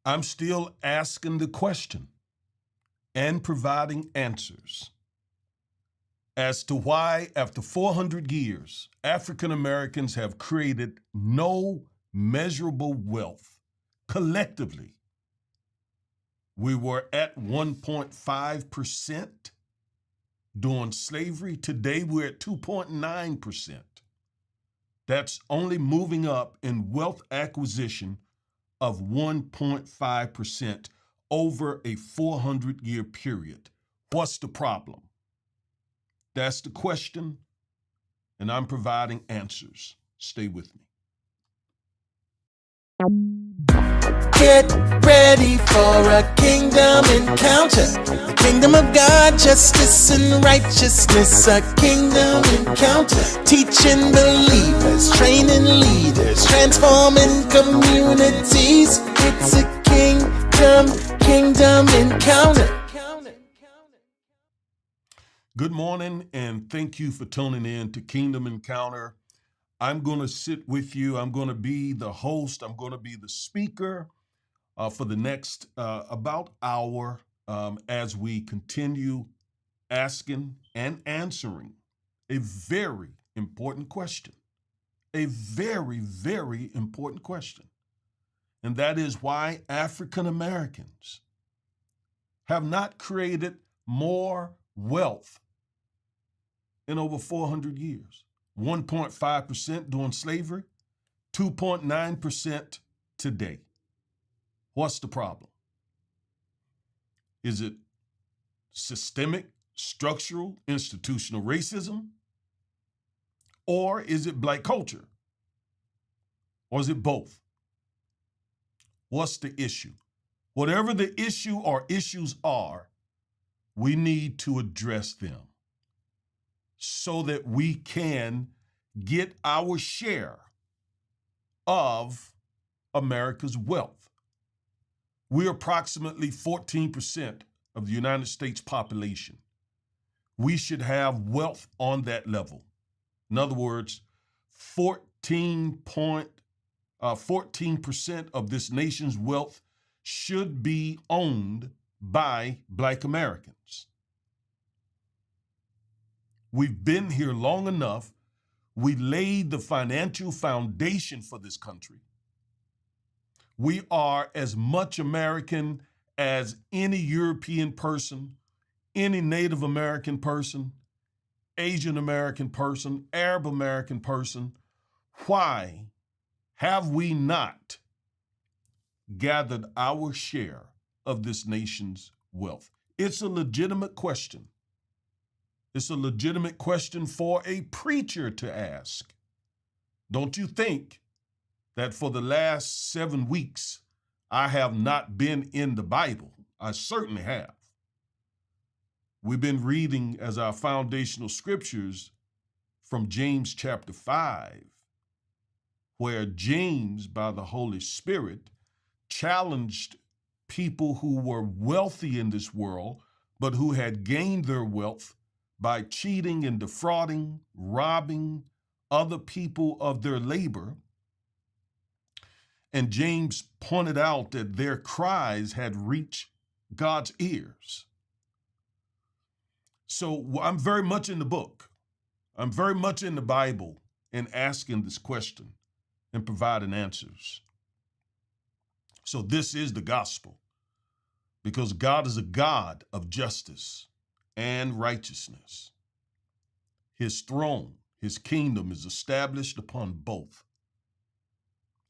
I'm still asking the question and providing answers as to why, after 400 years, African Americans have created no measurable wealth collectively. We were at 1.5% during slavery. Today, we're at 2.9%. That's only moving up in wealth acquisition of 1.5% over a 400-year period. What's the problem? That's the question, and I'm providing answers. Stay with me. Get ready for a kingdom encounter. The kingdom of God, justice and righteousness. A kingdom encounter. Teaching believers, training leaders, transforming communities. It's a kingdom encounter. Good morning, and thank you for tuning in to Kingdom Encounter. I'm going to sit with you. I'm going to be the host. I'm going to be the speaker for the next about hour as we continue asking and answering a very important question. A very, very important question. And that is why African Americans have not created more wealth in over 400 years. 1.5% during slavery, 2.9% today. What's the problem? Is it systemic, structural, institutional racism? Or is it black culture? Or is it both? What's the issue? Whatever the issue or issues are, we need to address them so that we can get our share of America's wealth. We're approximately 14% of the United States population. We should have wealth on that level. In other words, 14% of this nation's wealth should be owned by Black Americans. We've been here long enough. We laid the financial foundation for this country. We are as much American as any European person, any Native American person, Asian American person, Arab American person. Why have we not gathered our share of this nation's wealth? It's a legitimate question. It's a legitimate question for a preacher to ask. Don't you think that for the last 7 weeks, I have not been in the Bible? I certainly have. We've been reading as our foundational scriptures from James chapter 5, where James, by the Holy Spirit, challenged people who were wealthy in this world, but who had gained their wealth by cheating and defrauding, robbing other people of their labor. And James pointed out that their cries had reached God's ears. So I'm very much in the book. I'm very much in the Bible and asking this question and providing answers. So this is the gospel, because God is a God of justice and righteousness. His throne, his kingdom is established upon both.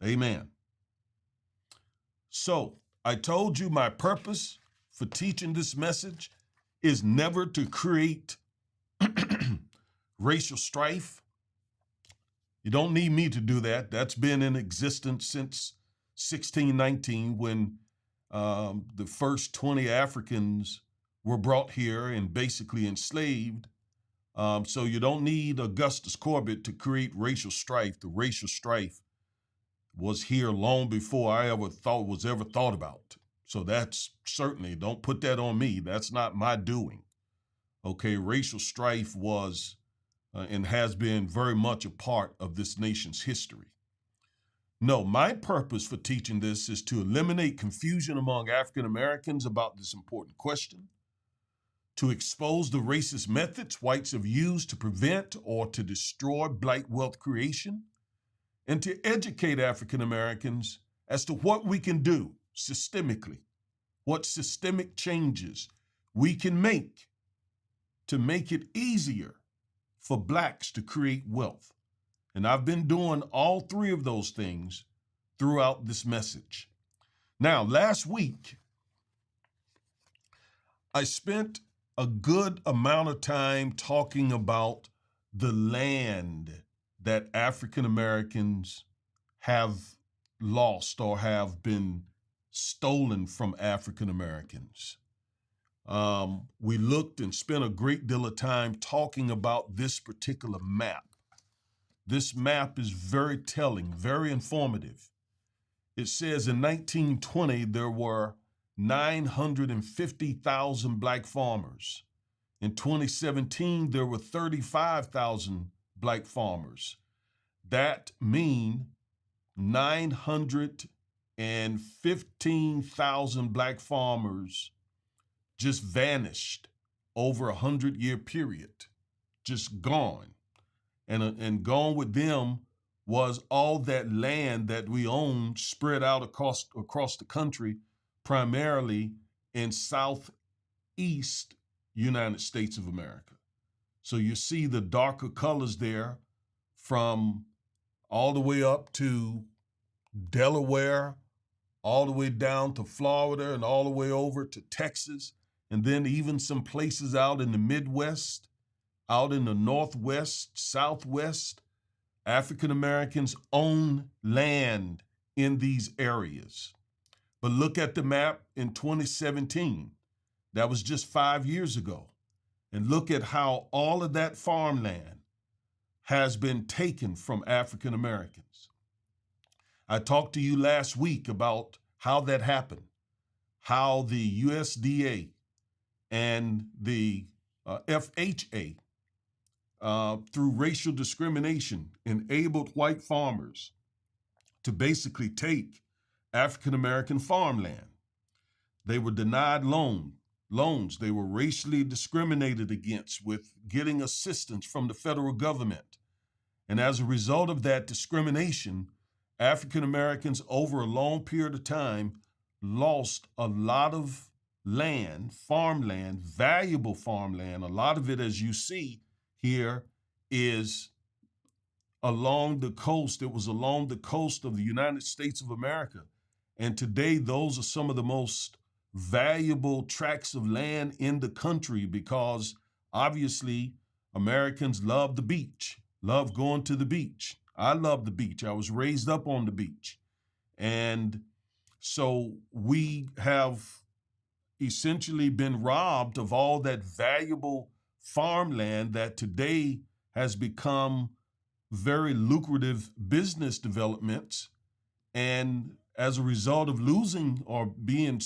Amen. So I told you my purpose for teaching this message is never to create racial strife. You don't need me to do that. That's been in existence since 1619, when the first 20 Africans were brought here and basically enslaved. So you don't need Augustus Corbett to create racial strife. The racial strife was here long before I ever thought about. So that's certainly, don't put that on me. That's not my doing. Okay, racial strife was and has been very much a part of this nation's history. No, my purpose for teaching this is to eliminate confusion among African Americans about this important question, to expose the racist methods whites have used to prevent or to destroy Black wealth creation, and to educate African Americans as to what we can do systemically, what systemic changes we can make to make it easier for Blacks to create wealth. And I've been doing all three of those things throughout this message. Now, last week, I spent a good amount of time talking about the land that African Americans have lost or have been stolen from African Americans. We looked and spent a great deal of time talking about this particular map. This map is very telling, very informative. It says in 1920, there were 950,000 Black farmers. In 2017, there were 35,000 Black farmers. That means 915,000 Black farmers just vanished over a 100-year period, just gone. And gone with them was all that land that we owned spread out across the country, primarily in southeast United States of America. So you see the darker colors there from all the way up to Delaware, all the way down to Florida, and all the way over to Texas, and then even some places out in the Midwest, out in the Northwest, Southwest. African Americans own land in these areas. But look at the map in 2017. That was just 5 years ago. And look at how all of that farmland has been taken from African Americans. I talked to you last week about how that happened, how the USDA and the FHA, through racial discrimination, enabled white farmers to basically take African American farmland. They were denied loans. They were racially discriminated against with getting assistance from the federal government. And as a result of that discrimination, African Americans over a long period of time lost a lot of land, farmland, valuable farmland. A lot of it, as you see here, is along the coast. It was along the coast of the United States of America. And today, those are some of the most valuable tracts of land in the country because obviously Americans love the beach, love going to the beach. I love the beach. I was raised up on the beach. And so we have essentially been robbed of all that valuable farmland that today has become very lucrative business developments. And as a result of losing or being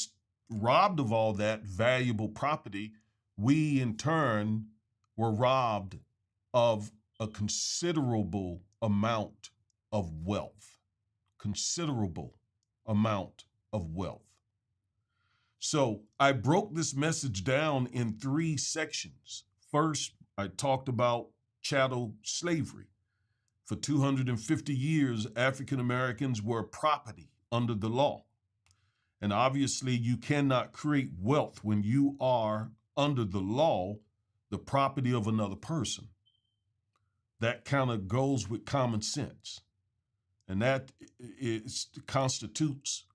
robbed of all that valuable property, we in turn were robbed of a considerable amount of wealth. Considerable amount of wealth. So I broke this message down in 3 sections. First, I talked about chattel slavery. For 250 years, African Americans were property under the law. And obviously, you cannot create wealth when you are under the law, the property of another person. That kind of goes with common sense. And that constitutes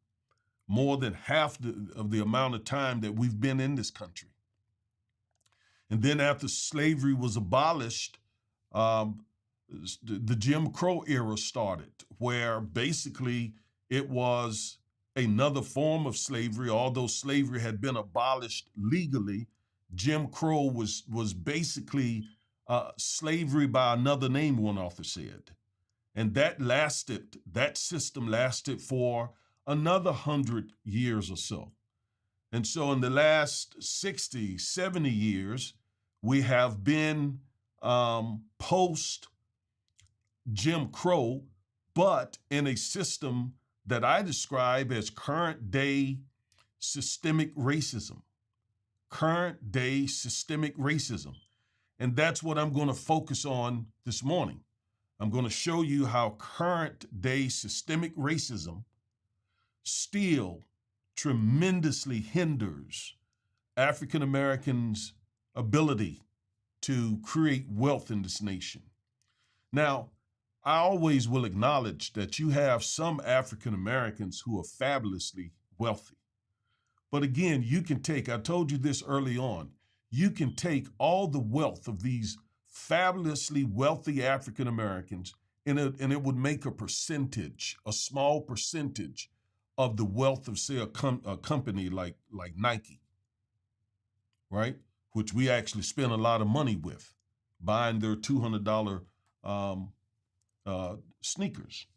more than half of the amount of time that we've been in this country. And then after slavery was abolished, the Jim Crow era started, where basically it was another form of slavery. Although slavery had been abolished legally, Jim Crow was basically slavery by another name, one author said. And that system lasted for another 100 years or so. And so in the last 60, 70 years, we have been post Jim Crow, but in a system that I describe as current day systemic racism. Current day systemic racism. And that's what I'm going to focus on this morning. I'm going to show you how current day systemic racism still tremendously hinders African Americans' ability to create wealth in this nation. Now, I always will acknowledge that you have some African Americans who are fabulously wealthy. But again, you can take, I told you this early on, you can take all the wealth of these fabulously wealthy African Americans and it would make a percentage, a small percentage of the wealth of, say, a company like Nike, right? Which we actually spend a lot of money with, buying their $200 sneakers.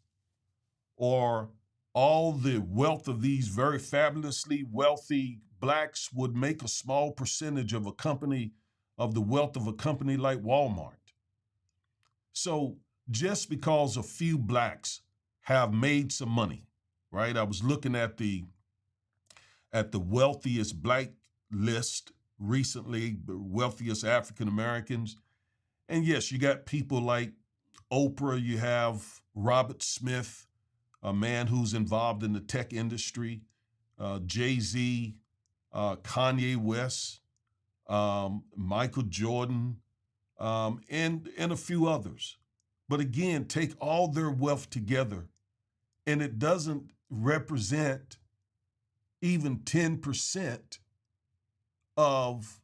Or all the wealth of these very fabulously wealthy blacks would make a small percentage of the wealth of a company like Walmart. So just because a few blacks have made some money, right? I was looking at the wealthiest black list recently, the wealthiest African Americans. And yes, you got people like Oprah, you have Robert Smith, a man who's involved in the tech industry, Jay-Z, Kanye West, Michael Jordan, and a few others. But again, take all their wealth together, and it doesn't represent even 10% of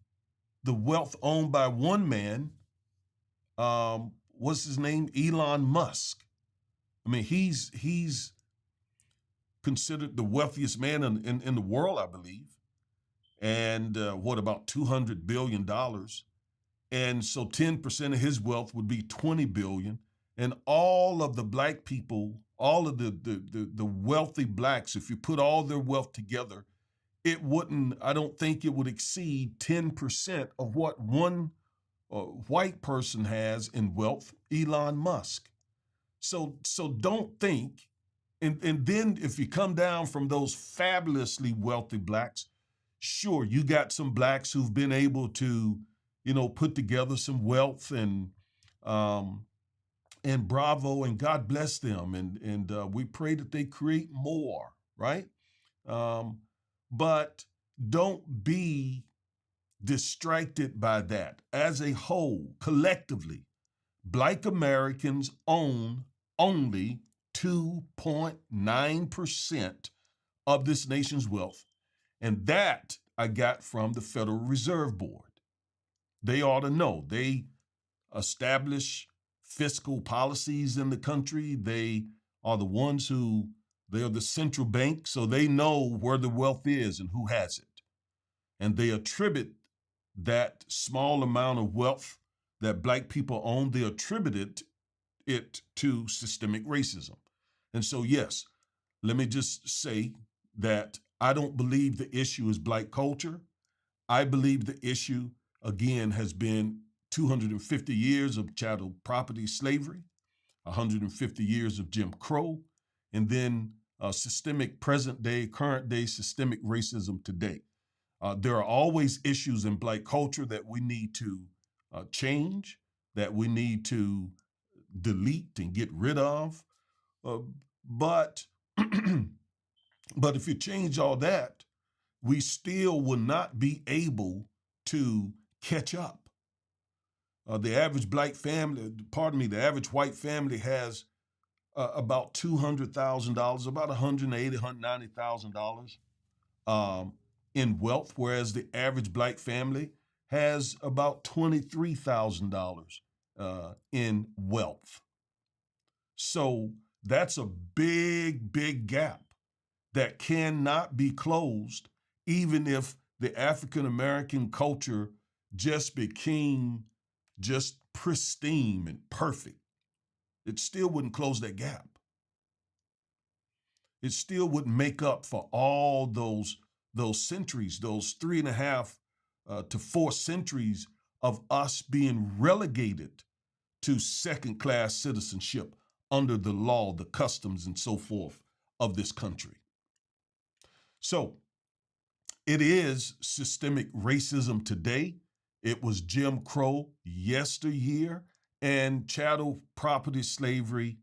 the wealth owned by one man. What's his name? Elon Musk. I mean, he's considered the wealthiest man in the world, I believe. And what, about $200 billion? And so 10% of his wealth would be $20 billion. And all of the black people, all of the wealthy blacks, if you put all their wealth together, I don't think it would exceed 10% of what one white person has in wealth, Elon Musk. So don't think, and then if you come down from those fabulously wealthy blacks, sure, you got some blacks who've been able to, put together some wealth and bravo, and God bless them, and we pray that they create more, right? But don't be distracted by that. As a whole, collectively, Black Americans own only 2.9% of this nation's wealth. And that I got from the Federal Reserve Board. They ought to know. They establish fiscal policies in the country. They are the ones they are the central bank, so they know where the wealth is and who has it. And they attribute that small amount of wealth that black people own, they attributed it to systemic racism. And so, yes, let me just say that I don't believe the issue is black culture. I believe the issue, again, has been 250 years of chattel property slavery, 150 years of Jim Crow, and then systemic current day systemic racism today. There are always issues in black culture that we need to change, that we need to delete and get rid of. But if you change all that, we still will not be able to catch up. The average the average white family has about $200,000, about $180,000, $190,000 in wealth, whereas the average black family has about $23,000 in wealth. So that's a big, big gap that cannot be closed, even if the African American culture just became just pristine and perfect. It still wouldn't close that gap. It still wouldn't make up for all those centuries, those 3.5 to 4 centuries of us being relegated to second-class citizenship under the law, the customs, and so forth of this country. So it is systemic racism today. It was Jim Crow yesteryear and chattel property slavery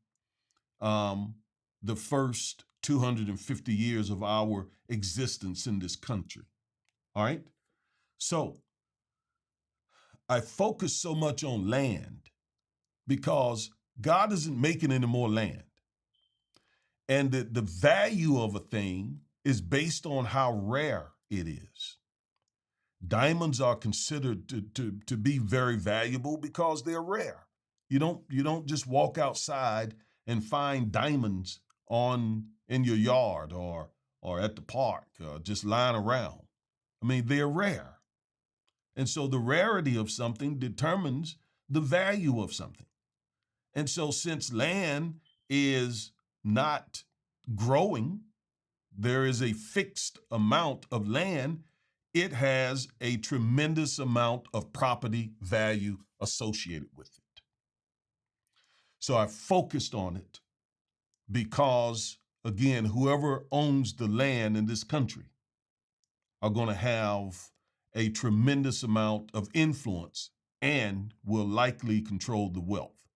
the first 250 years of our existence in this country. All right? So I focus so much on land because God isn't making any more land. And the value of a thing is based on how rare it is. Diamonds are considered to be very valuable because they're rare. You don't just walk outside and find diamonds in your yard or at the park, just lying around. I mean, they're rare. And so the rarity of something determines the value of something. And so since land is not growing, there is a fixed amount of land, it has a tremendous amount of property value associated with it. So I focused on it because, again, whoever owns the land in this country are going to have a tremendous amount of influence and will likely control the wealth.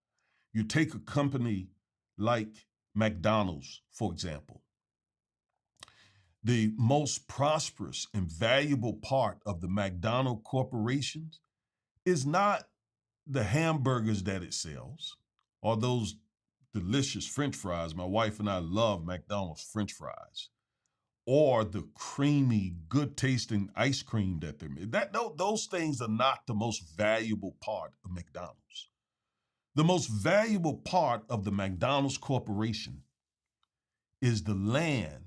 You take a company like McDonald's, for example. The most prosperous and valuable part of the McDonald Corporation is not the hamburgers that it sells or those delicious French fries. My wife and I love McDonald's French fries, or the creamy, good tasting ice cream that they're made. Those things are not the most valuable part of McDonald's. The most valuable part of the McDonald's Corporation is the land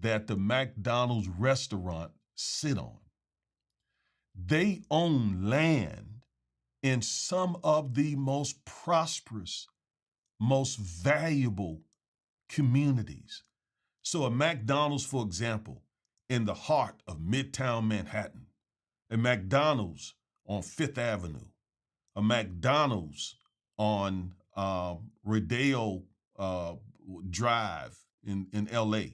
that the McDonald's restaurant sit on. They own land in some of the most prosperous, most valuable communities. So a McDonald's, for example, in the heart of Midtown Manhattan, a McDonald's on Fifth Avenue, a McDonald's on Rodeo Drive in LA,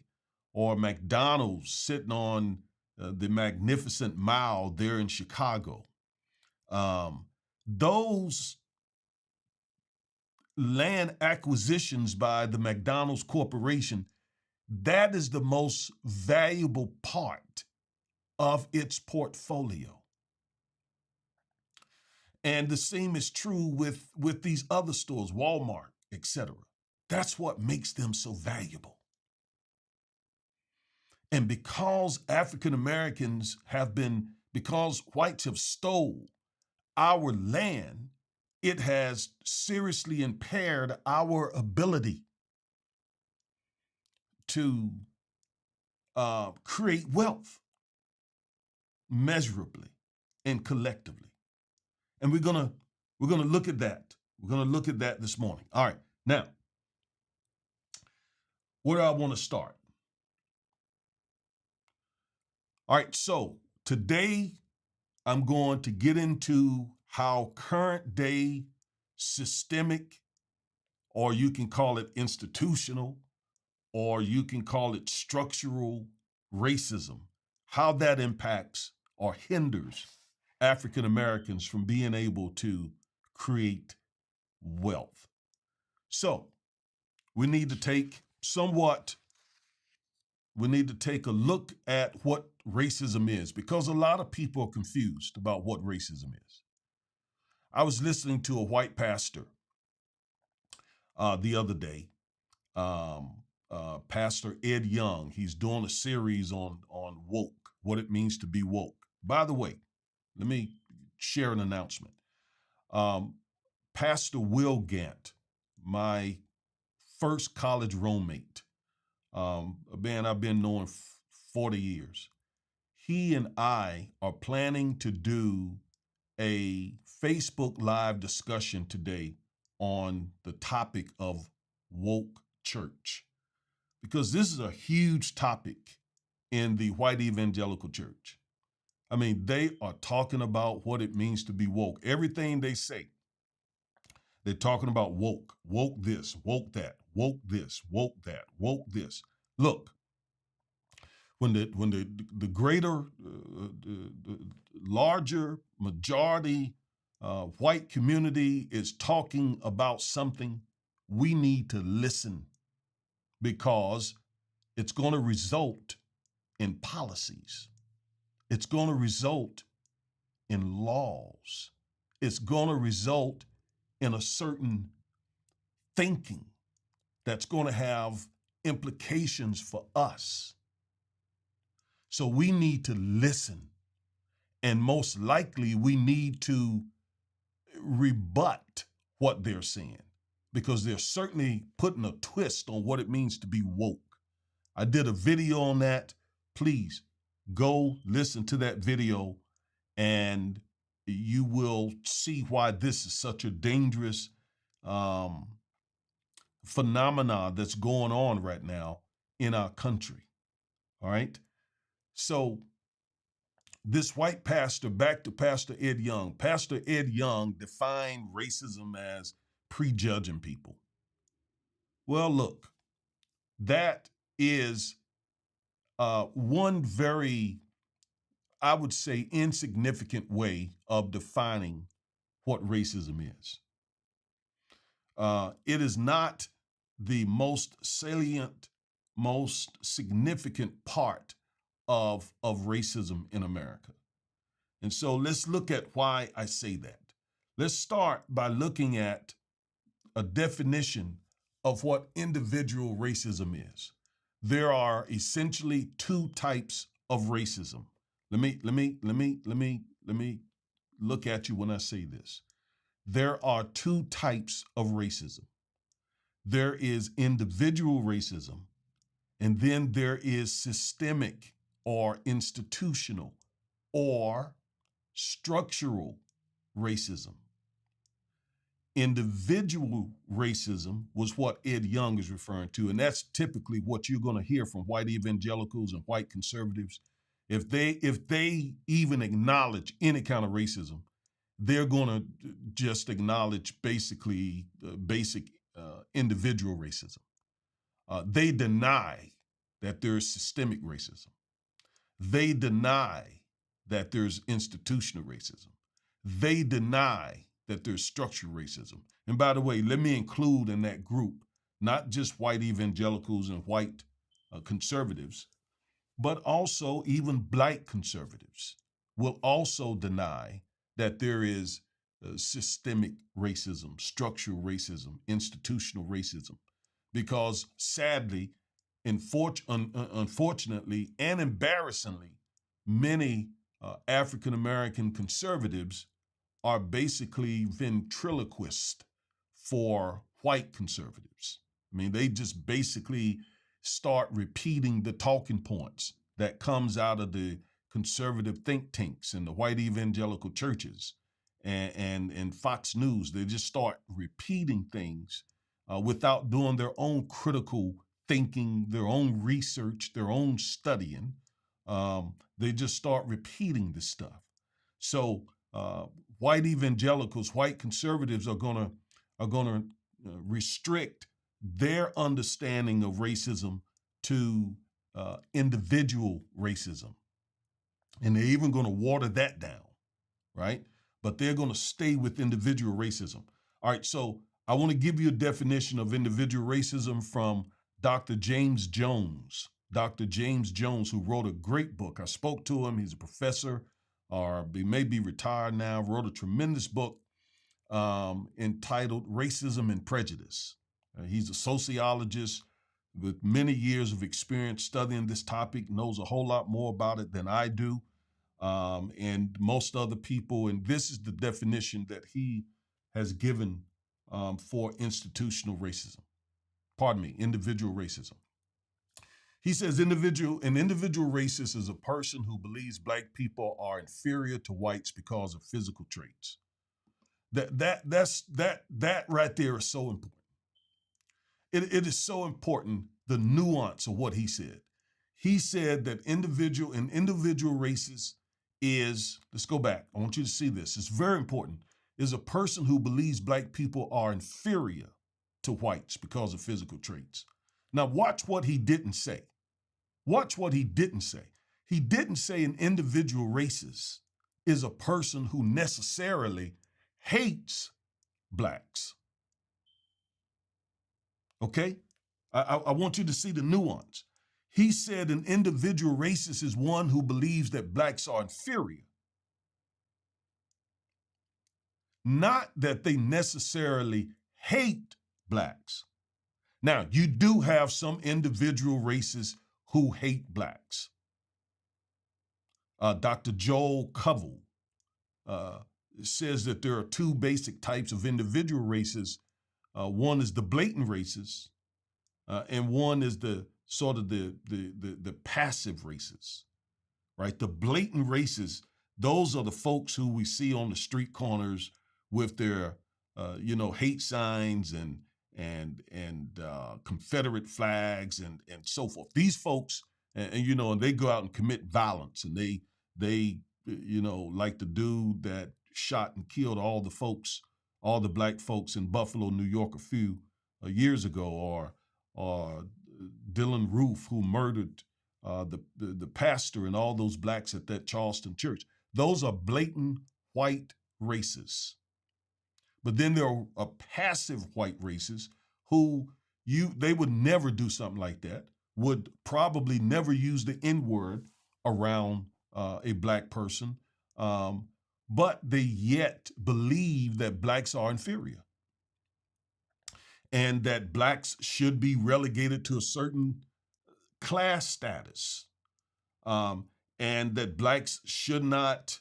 or McDonald's sitting on the Magnificent Mile there in Chicago. Those land acquisitions by the McDonald's Corporation, that is the most valuable part of its portfolio. And the same is true with these other stores, Walmart, etc. That's what makes them so valuable. And because African Americans because whites have stole our land, it has seriously impaired our ability to create wealth measurably and collectively. And we're gonna look at that. We're gonna look at that this morning. All right, now, where do I want to start? All right, so today I'm going to get into how current day systemic, or you can call it institutional, or you can call it structural racism, how that impacts or hinders African Americans from being able to create wealth. So we need to take a look at what racism is, because a lot of people are confused about what racism is. I was listening to a white pastor the other day, Pastor Ed Young. He's doing a series on woke, what it means to be woke. By the way, let me share an announcement. Pastor Will Gant, my first college roommate, a man I've been knowing 40 years. He and I are planning to do a Facebook Live discussion today on the topic of woke church, because this is a huge topic in the white evangelical church. I mean, they are talking about what it means to be woke. Everything they say, They're talking about woke this, woke that, woke this, woke that, woke this. Look, when the greater, the larger majority white community is talking about something, we need to listen because it's going to result in policies. It's going to result in laws. It's going to result in a certain thinking that's going to have implications for us. So we need to listen. And most likely we need to rebut what they're saying because they're certainly putting a twist on what it means to be woke. I did a video on that. Please go listen to that video and you will see why this is such a dangerous phenomena that's going on right now in our country. All right. So this white pastor, back to Pastor Ed Young. Pastor Ed Young defined racism as prejudging people. Well, look, that is one very, I would say, insignificant way of defining what racism is. It is not the most salient, most significant part of racism in America. And so let's look at why I say that. Let's start by looking at a definition of what individual racism is. There are essentially two types of racism. Let me look at you when I say this. There are two types of racism. There is individual racism, and then there is systemic or institutional or structural racism. Individual racism was what Ed Young is referring to, and that's typically what you're going to hear from white evangelicals and white conservatives. If they even acknowledge any kind of racism, they're going to just acknowledge basically basic individual racism. They deny that there's systemic racism. They deny that there's institutional racism. They deny that there's structural racism. And by the way, let me include in that group not just white evangelicals and white conservatives, but also even black conservatives will also deny that there is systemic racism, structural racism, institutional racism, because sadly, unfortunately, and embarrassingly, many African-American conservatives are basically ventriloquists for white conservatives. I mean, they just basically start repeating the talking points that comes out of the conservative think tanks and the white evangelical churches and Fox News. They just start repeating things without doing their own critical thinking, their own research, their own studying. They just start repeating this stuff. So white evangelicals, white conservatives are gonna restrict their understanding of racism to individual racism, and they're even going to water that down, right? But they're going to stay with individual racism. All right, so I want to give you a definition of individual racism from Dr. James Jones. Dr. James Jones, who wrote a great book. I spoke to him. He's a professor, or he may be retired now, wrote a tremendous book entitled Racism and Prejudice. He's a sociologist with many years of experience studying this topic, knows a whole lot more about it than I do, and most other people. And this is the definition that he has given for individual racism. He says an individual racist is a person who believes black people are inferior to whites because of physical traits. That right there is so important. It is so important, the nuance of what he said. He said that individual racist is, let's go back. I want you to see this. It's very important. is a person who believes black people are inferior to whites because of physical traits. Now, watch what he didn't say. Watch what he didn't say. He didn't say an individual racist is a person who necessarily hates blacks. Okay? I want you to see the nuance. He said an individual racist is one who believes that blacks are inferior. Not that they necessarily hate blacks. Now, you do have some individual racists who hate blacks. Dr. Joel Covell says that there are two basic types of individual racists. One is the blatant racist, and one is the sort of the passive racists, right? The blatant racists, those are the folks who we see on the street corners with their, hate signs and Confederate flags and so forth. These folks, and they go out and commit violence, and they like the dude that shot and killed all the black folks in Buffalo, New York, a few years ago, or Dylan Roof, who murdered the pastor and all those blacks at that Charleston church. Those are blatant white racists. But then there are passive white racists who they would never do something like that, would probably never use the N-word around a black person, but they yet believe that blacks are inferior and that blacks should be relegated to a certain class status, and that blacks should not,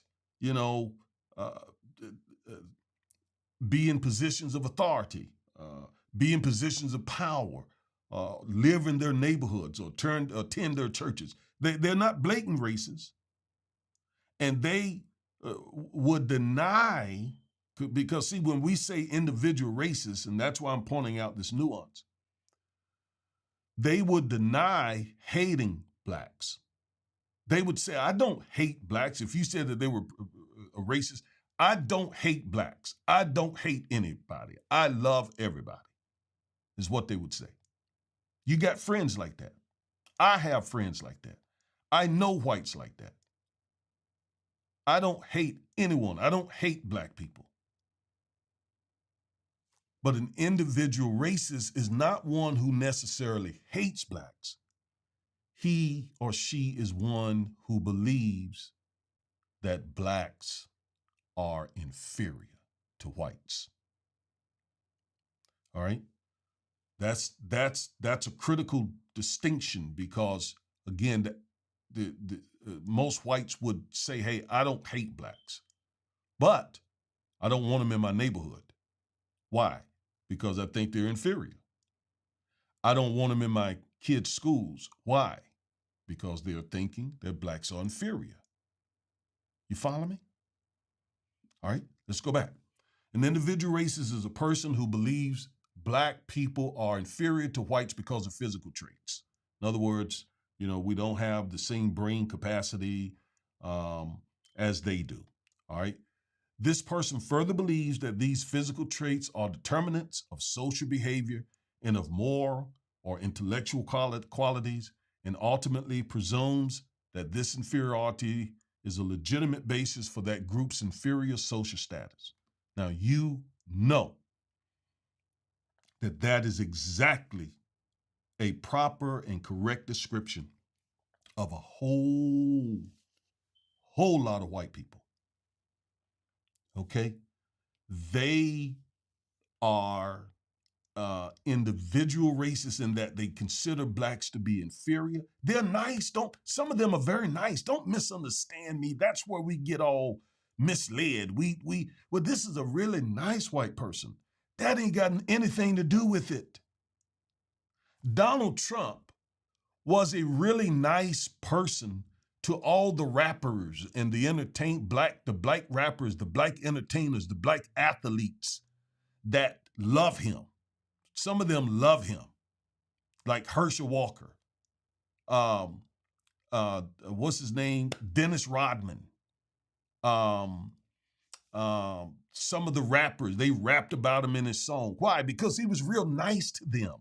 be in positions of authority, be in positions of power, live in their neighborhoods or attend their churches. They're not blatant racists, and they would deny, because see, when we say individual racists, and that's why I'm pointing out this nuance, they would deny hating blacks. They would say, I don't hate blacks. If you said that they were a racist, I don't hate blacks. I don't hate anybody. I love everybody, is what they would say. You got friends like that. I have friends like that. I know whites like that. I don't hate anyone. I don't hate black people. But an individual racist is not one who necessarily hates blacks. He or she is one who believes that blacks are inferior to whites. All right? That's a critical distinction, because again, most whites would say, hey, I don't hate blacks, but I don't want them in my neighborhood. Why? Because I think they're inferior. I don't want them in my kids' schools. Why? Because they're thinking that blacks are inferior. You follow me? All right, let's go back. An individual racist is a person who believes black people are inferior to whites because of physical traits. In other words, we don't have the same brain capacity as they do. All right. This person further believes that these physical traits are determinants of social behavior and of moral or intellectual qualities, and ultimately presumes that this inferiority is a legitimate basis for that group's inferior social status. Now, you know that is exactly a proper and correct description of a whole lot of white people. Okay? They are individual racists in that they consider blacks to be inferior. They're nice. Some of them are very nice. Don't misunderstand me. That's where we get all misled. Well, this is a really nice white person. That ain't got anything to do with it. Donald Trump was a really nice person to all the rappers and the black rappers, the black entertainers, the black athletes that love him. Some of them love him, like Herschel Walker. What's his name? Dennis Rodman. some of the rappers, they rapped about him in his song. Why? Because he was real nice to them.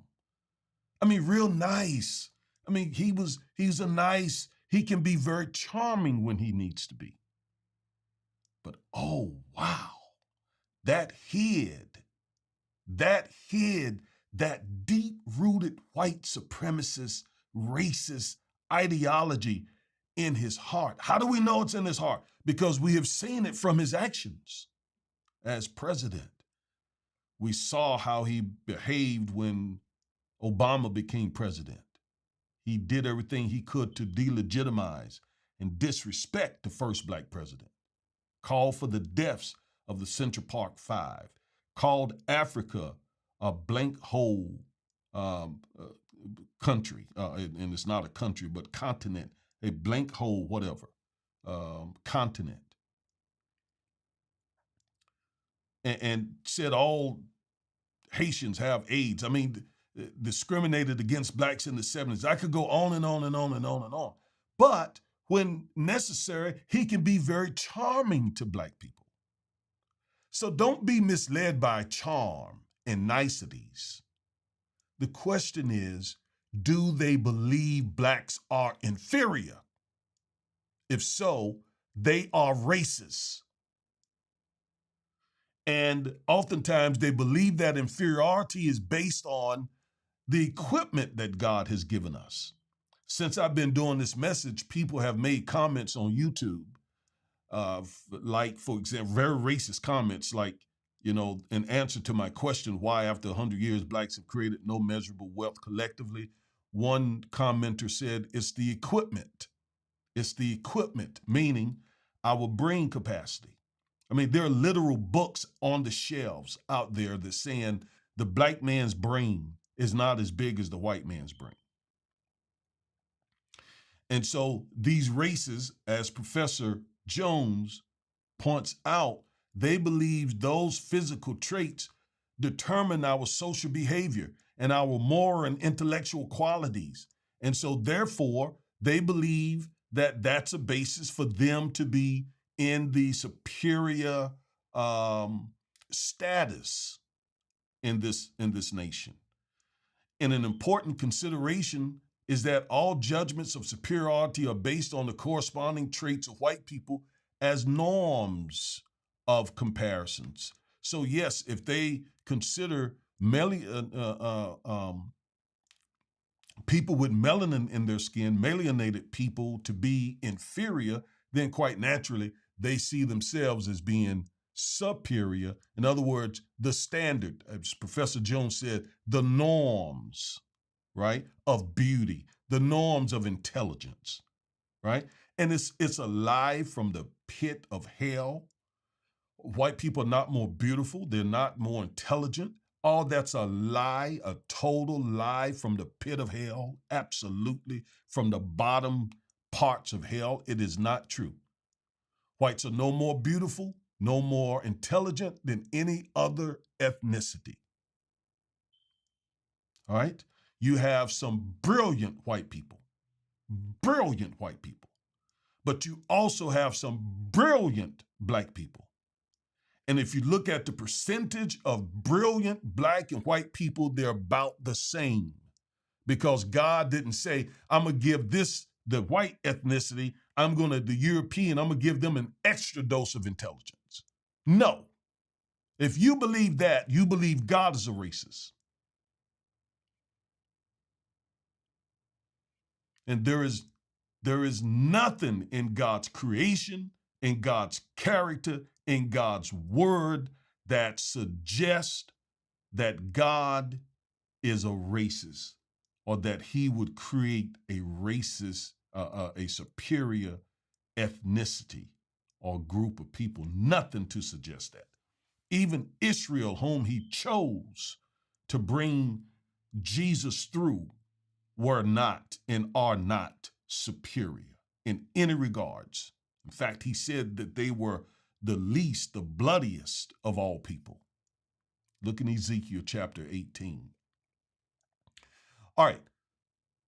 I mean, real nice. I mean, he's a nice, he can be very charming when he needs to be. But oh, wow, that hid that deep-rooted white supremacist, racist ideology in his heart. How do we know it's in his heart? Because we have seen it from his actions as president. We saw how he behaved when Obama became president. He did everything he could to delegitimize and disrespect the first black president, called for the deaths of the Central Park Five, called Africa a blank hole country, and it's not a country, but continent, a blank hole, whatever, continent. And said all Haitians have AIDS. I mean, discriminated against blacks in the 70s. I could go on and on and on and on and on. But when necessary, he can be very charming to black people. So don't be misled by charm and niceties. The question is, do they believe blacks are inferior? If so, they are racist. And oftentimes they believe that inferiority is based on the equipment that God has given us. Since I've been doing this message, people have made comments on YouTube, like, for example, very racist comments, like, you know, in answer to my question, why after 100 years blacks have created no measurable wealth collectively, one commenter said, it's the equipment. It's the equipment, meaning our brain capacity. I mean, there are literal books on the shelves out there that saying the black man's brain is not as big as the white man's brain. And so these races, as Professor Jones points out, they believe those physical traits determine our social behavior and our moral and intellectual qualities. And so therefore, they believe that that's a basis for them to be in the superior status in this nation. And an important consideration is that all judgments of superiority are based on the corresponding traits of white people as norms of comparisons. So yes, if they consider people with melanin in their skin, melanated people, to be inferior, then quite naturally, they see themselves as being superior. In other words, the standard, as Professor Jones said, the norms, right, of beauty, the norms of intelligence, right? And it's a lie from the pit of hell. White people are not more beautiful. They're not more intelligent. All that's a lie, a total lie from the pit of hell. Absolutely. From the bottom parts of hell, it is not true. Whites are no more beautiful, no more intelligent than any other ethnicity. All right? You have some brilliant white people, but you also have some brilliant black people. And if you look at the percentage of brilliant black and white people, they're about the same, because God didn't say, I'm going to give the white ethnicity, the European, I'm going to give them an extra dose of intelligence. No. If you believe that, you believe God is a racist. And there is nothing in God's creation, in God's character, in God's word that suggests that God is a racist, or that he would create a racist, a superior ethnicity or group of people. Nothing to suggest that. Even Israel, whom he chose to bring Jesus through, were not and are not superior in any regards. In fact, he said that they were the least, the bloodiest of all people. Look in Ezekiel chapter 18. All right.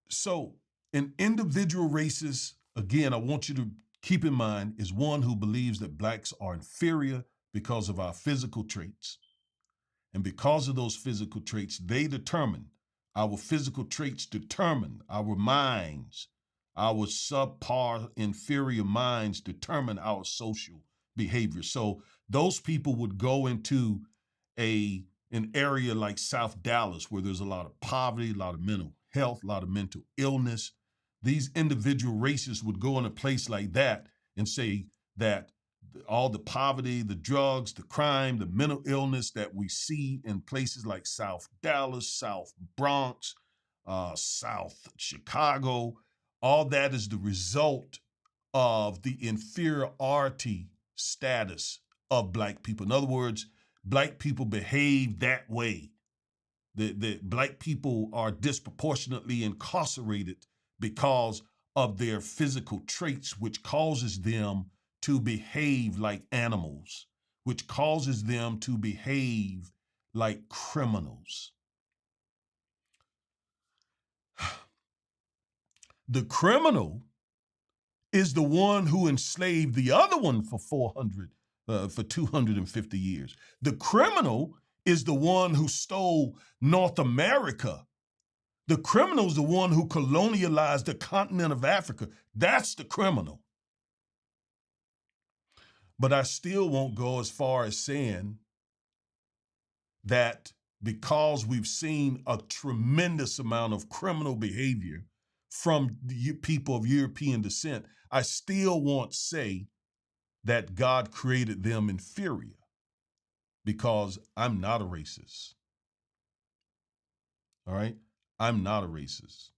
So in individual races, again, I want you to keep in mind, is one who believes that blacks are inferior because of our physical traits. And because of those physical traits, our physical traits determine our minds, our subpar inferior minds determine our social behavior. So those people would go into an area like South Dallas, where there's a lot of poverty, a lot of mental health, a lot of mental illness. These individual races would go in a place like that and say that all the poverty, the drugs, the crime, the mental illness that we see in places like South Dallas, South Bronx, South Chicago, all that is the result of the inferiority status of Black people. In other words, Black people behave that way. The Black people are disproportionately incarcerated because of their physical traits, which causes them to behave like animals, which causes them to behave like criminals. The criminal is the one who enslaved the other one for 250 years. The criminal is the one who stole North America. The criminal is the one who colonialized the continent of Africa. That's the criminal. But I still won't go as far as saying that because we've seen a tremendous amount of criminal behavior from the people of European descent, I still won't say that God created them inferior, because I'm not a racist. All right? I'm not a racist.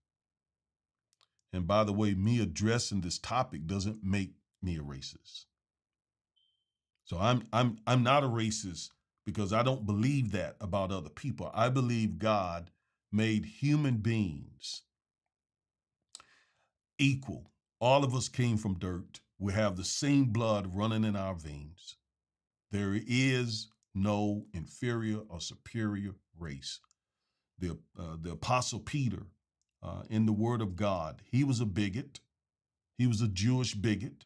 And by the way, me addressing this topic doesn't make me a racist. So I'm not a racist because I don't believe that about other people. I believe God made human beings equal. All of us came from dirt. We have the same blood running in our veins. There is no inferior or superior race. The Apostle Peter, in the Word of God, he was a bigot. He was a Jewish bigot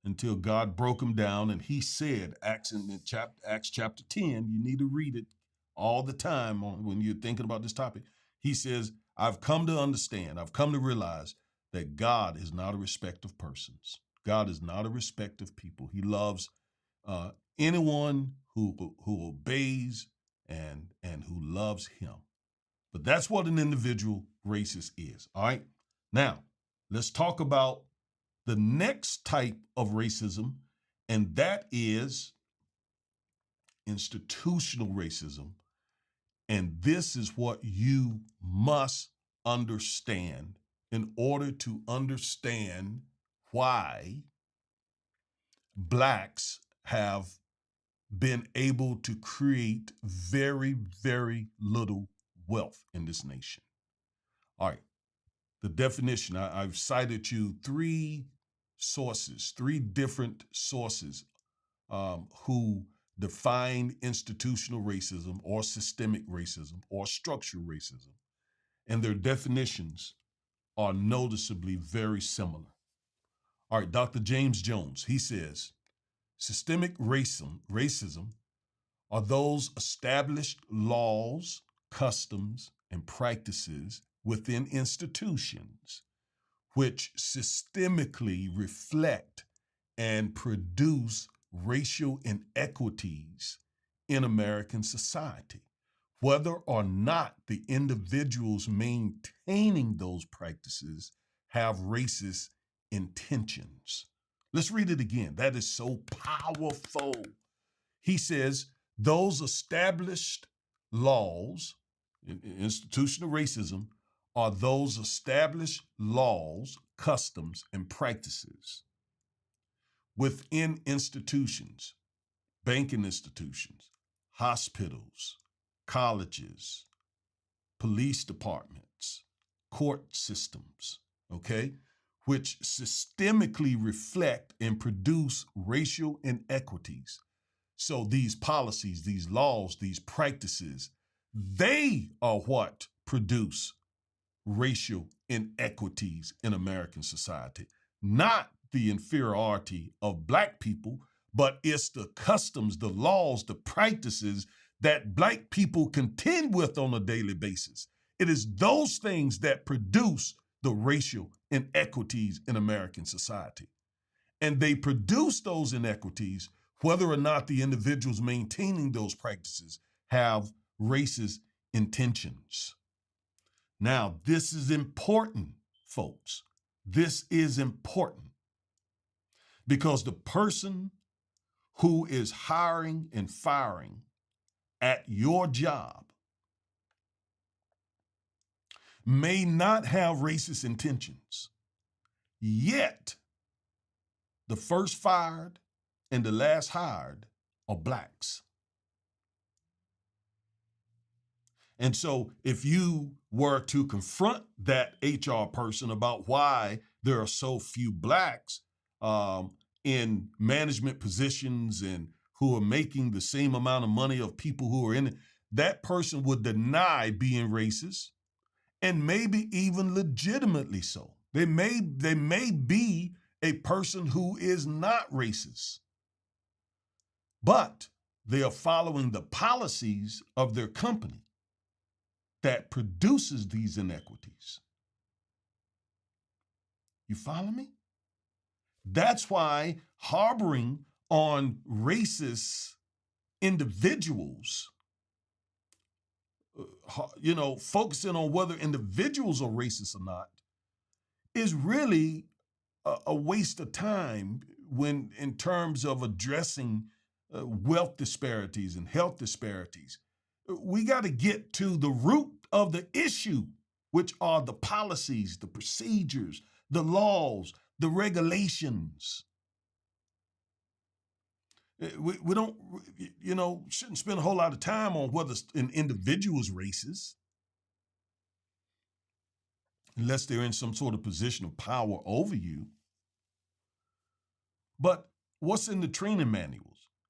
until God broke him down, and he said, Acts chapter 10, you need to read it all the time when you're thinking about this topic. He says, I've come to understand, I've come to realize that God is not a respect of persons. God is not a respect of people. He loves anyone who obeys and who loves him. But that's what an individual racist is. All right. Now, let's talk about the next type of racism, and that is institutional racism. And this is what you must understand in order to understand why Blacks have been able to create very, very little wealth in this nation. All right. The definition, I've cited you three different sources who define institutional racism or systemic racism or structural racism. And their definitions are noticeably very similar. All right, Dr. James Jones, he says, systemic racism are those established laws, customs, and practices within institutions which systemically reflect and produce racial inequities in American society, whether or not the individuals maintaining those practices have racist intentions. Let's read it again. That is so powerful. He says, those established laws, institutional racism, are those established laws, customs, and practices within institutions, banking institutions, hospitals, colleges, police departments, court systems, okay, which systemically reflect and produce racial inequities. So these policies, these laws, these practices, they are what produce racial inequities in American society, not the inferiority of Black people, but it's the customs, the laws, the practices that Black people contend with on a daily basis. It is those things that produce the racial inequities in American society. And they produce those inequities whether or not the individuals maintaining those practices have racist intentions. Now, this is important, folks. This is important because the person who is hiring and firing at your job may not have racist intentions, yet the first fired and the last hired are Blacks. And so if you were to confront that HR person about why there are so few Blacks in management positions and who are making the same amount of money of people who are in it, that person would deny being racist, and maybe even legitimately so. They may be a person who is not racist, but they are following the policies of their company that produces these inequities. You follow me? That's why harboring on racist individuals, focusing on whether individuals are racist or not, is really a waste of time when in terms of addressing wealth disparities and health disparities. We got to get to the root of the issue, which are the policies, the procedures, the laws, the regulations. We don't, shouldn't spend a whole lot of time on whether an individual is racist, unless they're in some sort of position of power over you. But what's in the training manuals?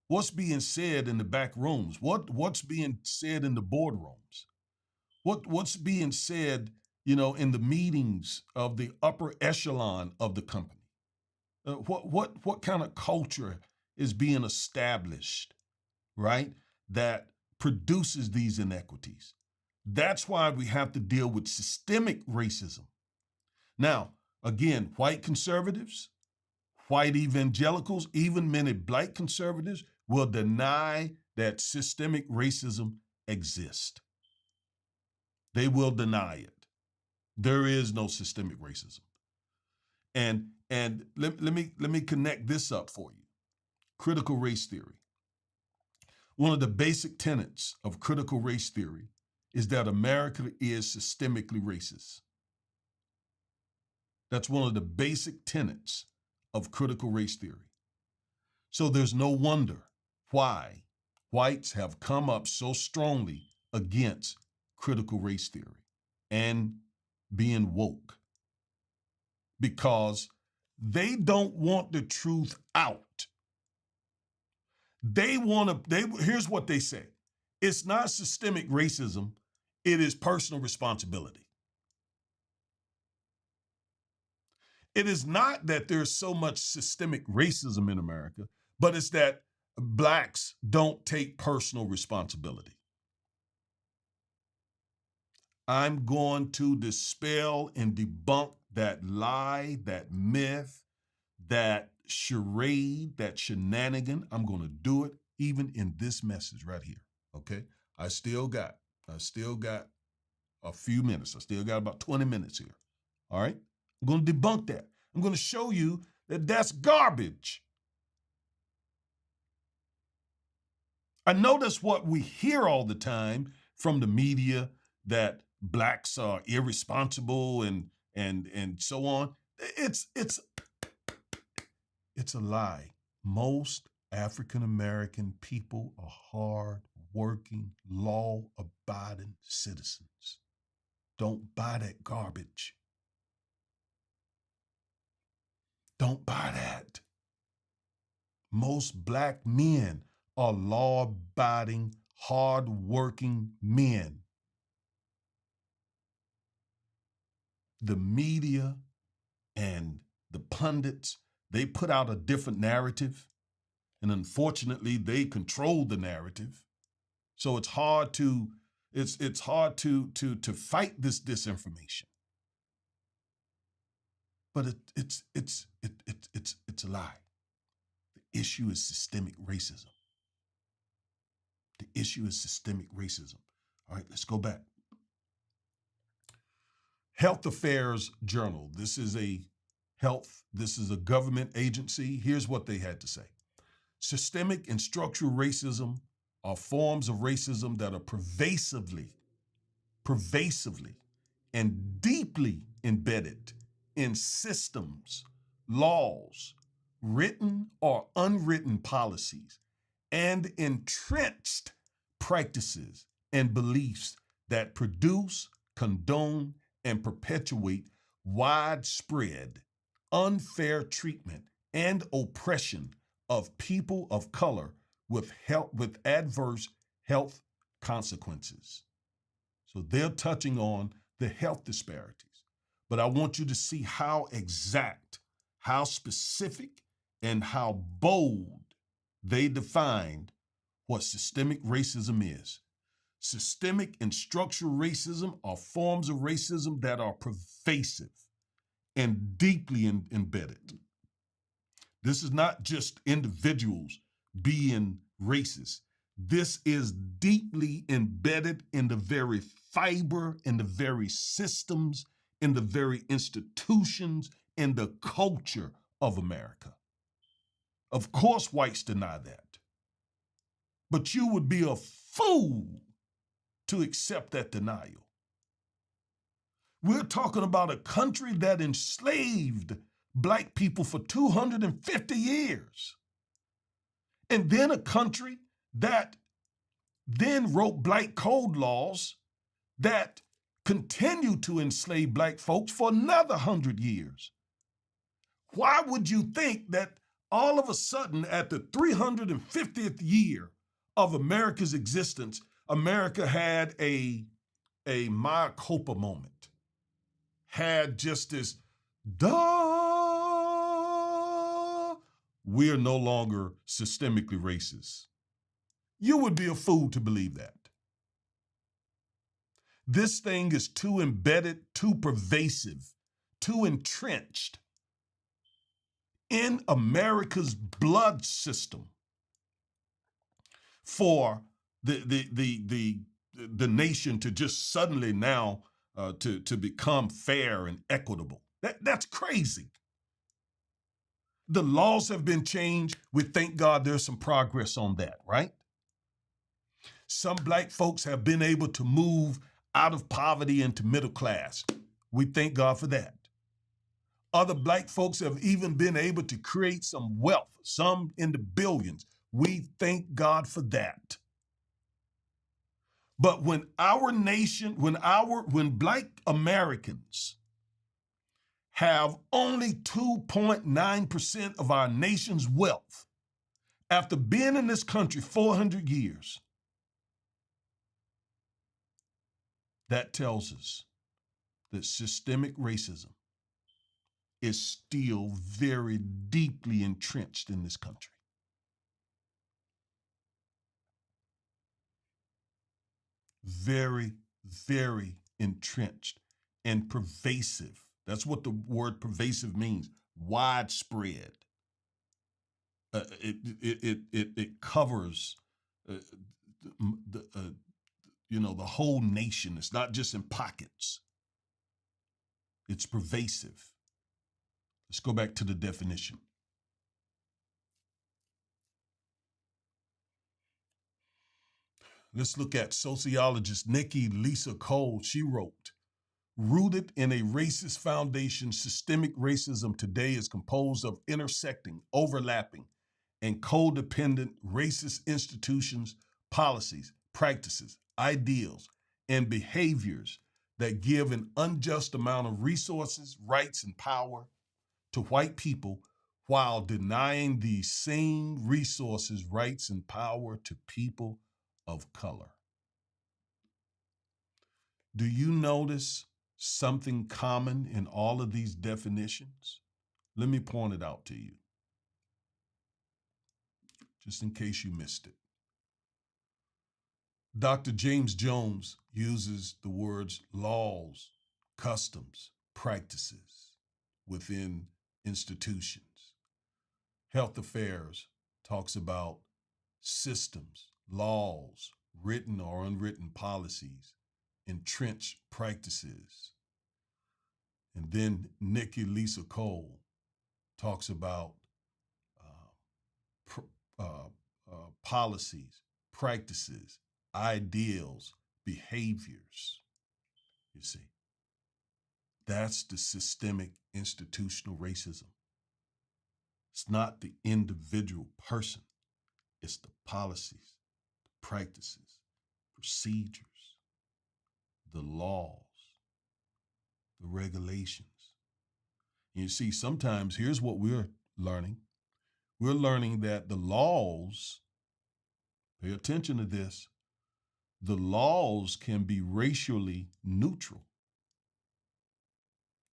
What's being said in the back rooms? What's being said in the boardrooms? What's being said, in the meetings of the upper echelon of the company? What kind of culture is being established, right, that produces these inequities? That's why we have to deal with systemic racism. Now, again, white conservatives, white evangelicals, even many Black conservatives will deny that systemic racism exists. They will deny it. There is no systemic racism. And let me connect this up for you. Critical race theory. One of the basic tenets of critical race theory is that America is systemically racist. That's one of the basic tenets of critical race theory. So there's no wonder why whites have come up so strongly against critical race theory and being woke, because they don't want the truth out. Here's what they say. It's not systemic racism, it is personal responsibility. It is not that there's so much systemic racism in America, but it's that Blacks don't take personal responsibility. I'm going to dispel and debunk that lie, that myth, that charade, that shenanigan. I'm going to do it even in this message right here, okay? I still got a few minutes. I still got about 20 minutes here, all right? I'm going to debunk that. I'm going to show you that that's garbage. I know that's what we hear all the time from the media, that Blacks are irresponsible and so on. It's a lie. Most African American people are hard-working, law-abiding citizens. Don't buy that garbage. Don't buy that. Most Black men are law-abiding, hard-working men. The media and the pundits, they put out a different narrative. And unfortunately, they control the narrative. So it's hard to fight this disinformation. But it's a lie. The issue is systemic racism. The issue is systemic racism. All right, let's go back. Health Affairs Journal. This is a government agency. Here's what they had to say. Systemic and structural racism are forms of racism that are pervasively and deeply embedded in systems, laws, written or unwritten policies, and entrenched practices and beliefs that produce, condone, and perpetuate widespread unfair treatment and oppression of people of color with adverse health consequences. So they're touching on the health disparities. But I want you to see how exact, how specific, and how bold they defined what systemic racism is. Systemic and structural racism are forms of racism that are pervasive and deeply embedded. This is not just individuals being racist. This is deeply embedded in the very fiber, in the very systems, in the very institutions, in the culture of America. Of course, whites deny that. But you would be a fool to accept that denial. We're talking about a country that enslaved Black people for 250 years. And then a country that then wrote Black Code laws that continue to enslave Black folks for another 100 years. Why would you think that all of a sudden at the 350th year of America's existence, America had a mea culpa moment, had just this, we're no longer systemically racist? You would be a fool to believe that. This thing is too embedded, too pervasive, too entrenched in America's blood system for the nation to just suddenly now to become fair and equitable. That's crazy. The laws have been changed. We thank God there's some progress on that, right? Some Black folks have been able to move out of poverty into middle class. We thank God for that. Other Black folks have even been able to create some wealth, some in the billions. We thank God for that. But when our nation, when Black Americans have only 2.9% of our nation's wealth, after being in this country 400 years, that tells us that systemic racism is still very deeply entrenched in this country. Very, very entrenched and pervasive. That's what the word pervasive means. Widespread. It covers the whole nation. It's not just in pockets. It's pervasive. Let's go back to the definition. Let's look at sociologist Nikki Lisa Cole. She wrote, rooted in a racist foundation, systemic racism today is composed of intersecting, overlapping, and codependent racist institutions, policies, practices, ideals, and behaviors that give an unjust amount of resources, rights, and power to white people while denying these same resources, rights, and power to people of color. Do you notice something common in all of these definitions? Let me point it out to you. just in case you missed it. Dr. James Jones uses the words laws, customs, practices within institutions. Health Affairs talks about systems, laws, written or unwritten policies, entrenched practices. And then Nikki Lisa Cole talks about policies, practices, ideals, behaviors. You see, that's the systemic institutional racism. It's not the individual person. It's the policies, the practices, procedures, the laws, the regulations. You see, sometimes here's what we're learning. We're learning that the laws, pay attention to this, the laws can be racially neutral.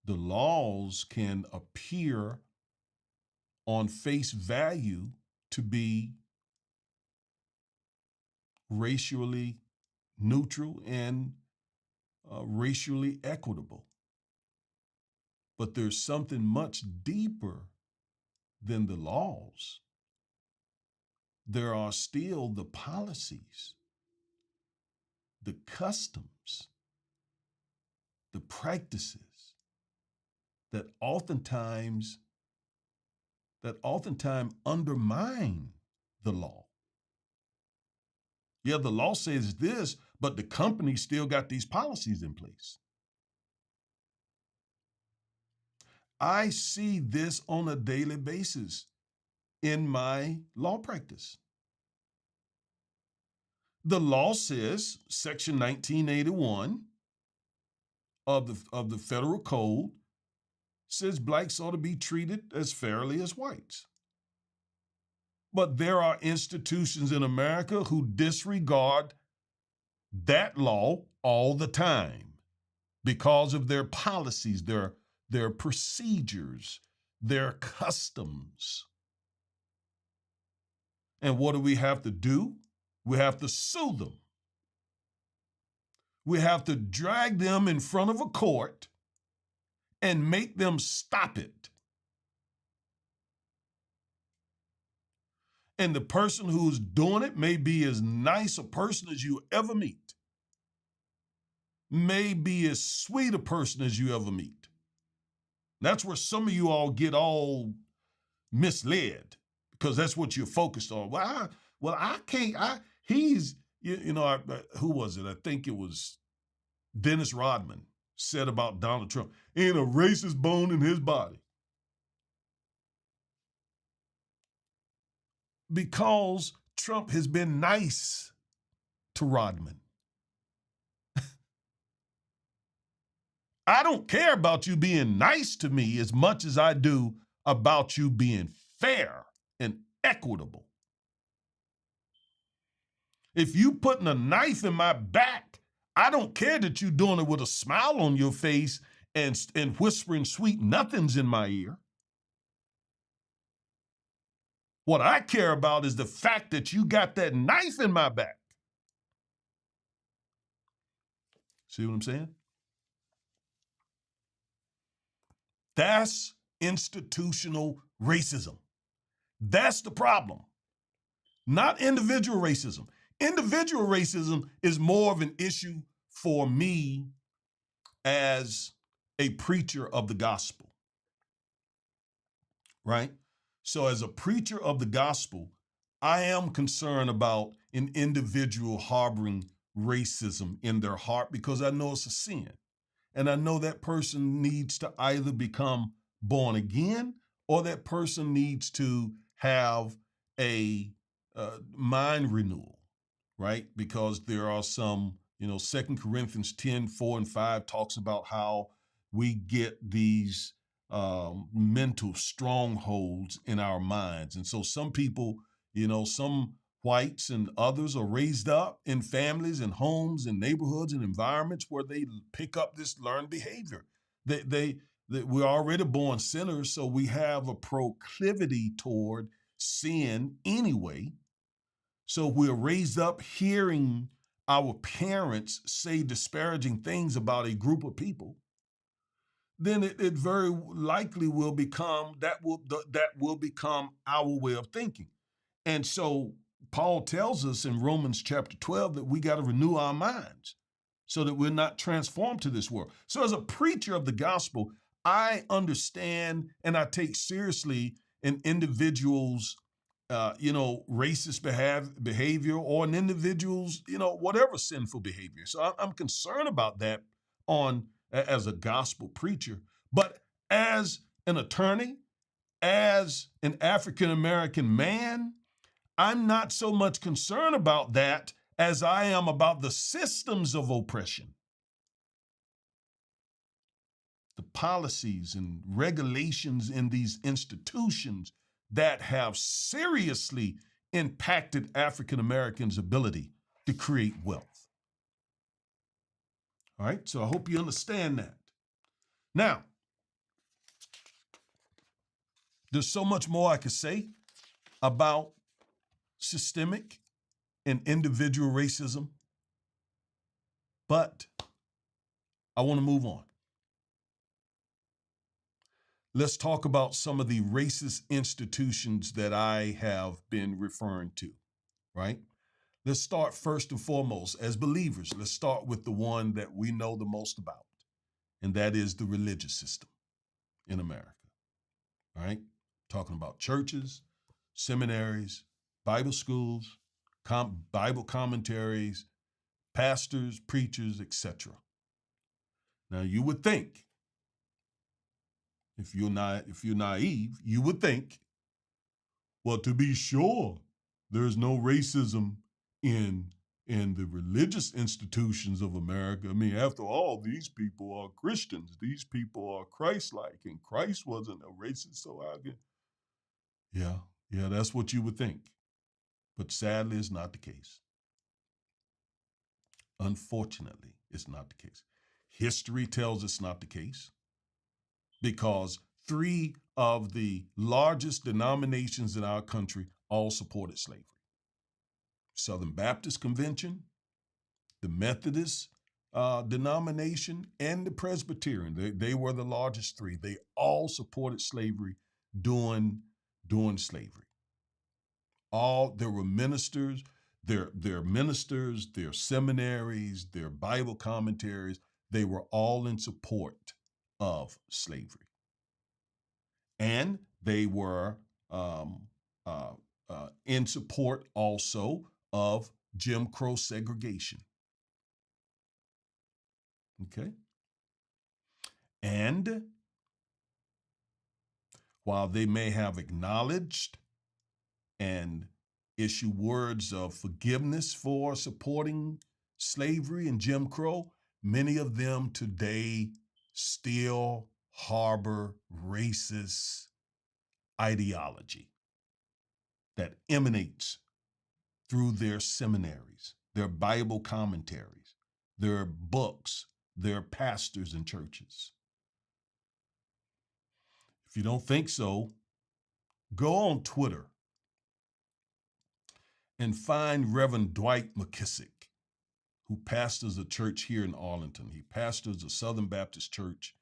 The laws can appear on face value to be racially neutral and racially equitable. But there's something much deeper than the laws. There are still the policies, the customs, the practices that oftentimes undermine the law. Yeah, the law says this, but the company still got these policies in place. I see this on a daily basis in my law practice. The law says, Section 1981 of the Federal Code says blacks ought to be treated as fairly as whites. But there are institutions in America who disregard that law all the time because of their policies, their procedures, their customs. And what do we have to do? We have to sue them. We have to drag them in front of a court and make them stop it. And the person who's doing it may be as nice a person as you ever meet, may be as sweet a person as you ever meet. That's where some of you all get all misled, because that's what you're focused on. Who was it? I think it was Dennis Rodman said about Donald Trump, ain't a racist bone in his body. Because Trump has been nice to Rodman. I don't care about you being nice to me as much as I do about you being fair and equitable. If you putting a knife in my back, I don't care that you doing it with a smile on your face and whispering sweet nothings in my ear. What I care about is the fact that you got that knife in my back. See what I'm saying? That's institutional racism. That's the problem. Not individual racism. Individual racism is more of an issue for me as a preacher of the gospel, right? So as a preacher of the gospel, I am concerned about an individual harboring racism in their heart because I know it's a sin. And I know that person needs to either become born again or that person needs to have a mind renewal, right? Because there are some, 2 Corinthians 10, 4 and 5 talks about how we get these mental strongholds in our minds. And so some people, some whites and others are raised up in families and homes and neighborhoods and environments where they pick up this learned behavior. We're already born sinners, so we have a proclivity toward sin anyway. So we're raised up hearing our parents say disparaging things about a group of people, then it very likely will become that will become our way of thinking. And so Paul tells us in Romans chapter 12 that we got to renew our minds so that we're not transformed to this world. So as a preacher of the gospel, I understand and I take seriously an individual's racist behavior, or an individual's, whatever sinful behavior. So I'm concerned about that as a gospel preacher. But as an attorney, as an African American man, I'm not so much concerned about that as I am about the systems of oppression, the policies and regulations in these institutions that have seriously impacted African Americans' ability to create wealth. All right, so I hope you understand that. Now, there's so much more I could say about systemic and individual racism, but I want to move on. Let's talk about some of the racist institutions that I have been referring to, right? Let's start first and foremost, as believers, let's start with the one that we know the most about, and that is the religious system in America, all right? Talking about churches, seminaries, Bible schools, Bible commentaries, pastors, preachers, etc. Now, you would think, if you're naive, you would think, well, to be sure, there's no racism in the religious institutions of America. I mean, after all, these people are Christians. These people are Christ-like, and Christ wasn't a racist, so I can. Yeah, that's what you would think. But sadly, it's not the case. Unfortunately, it's not the case. History tells us not the case, because 3 of the largest denominations in our country all supported slavery. Southern Baptist Convention, the Methodist denomination, and the Presbyterian. They were the largest 3. They all supported slavery during slavery. There were ministers, their ministers, their seminaries, their Bible commentaries, they were all in support of slavery. And they were in support also of Jim Crow segregation. Okay? And while they may have acknowledged and issue words of forgiveness for supporting slavery and Jim Crow, many of them today still harbor racist ideology that emanates through their seminaries, their Bible commentaries, their books, their pastors and churches. If you don't think so, go on Twitter and find Reverend Dwight McKissick, who pastors a church here in Arlington. He pastors a Southern Baptist church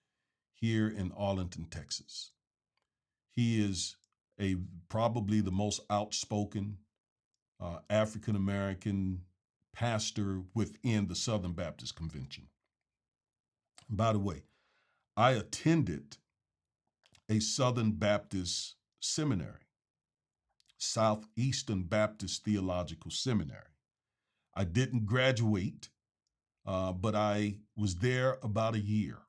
here in Arlington, Texas. He is probably the most outspoken African-American pastor within the Southern Baptist Convention. By the way, I attended a Southern Baptist seminary, Southeastern Baptist Theological Seminary. I didn't graduate, but I was there about a year.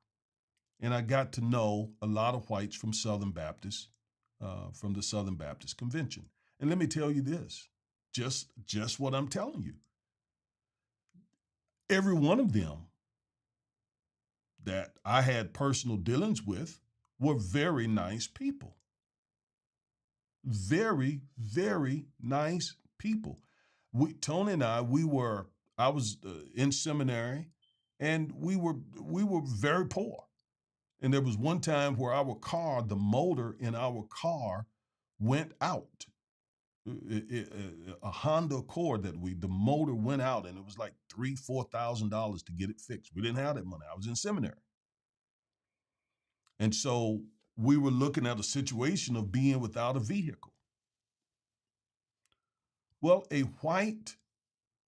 And I got to know a lot of whites from Southern Baptist, from the Southern Baptist Convention. And let me tell you this, just what I'm telling you. Every one of them that I had personal dealings with were very nice people. Very, very nice people. Tony and I was in seminary, and we were very poor. And there was one time where the motor in our car went out. a Honda Accord that the motor went out and it was like $3,000-4,000 to get it fixed. We didn't have that money. I was in seminary. And so we were looking at a situation of being without a vehicle. Well, a white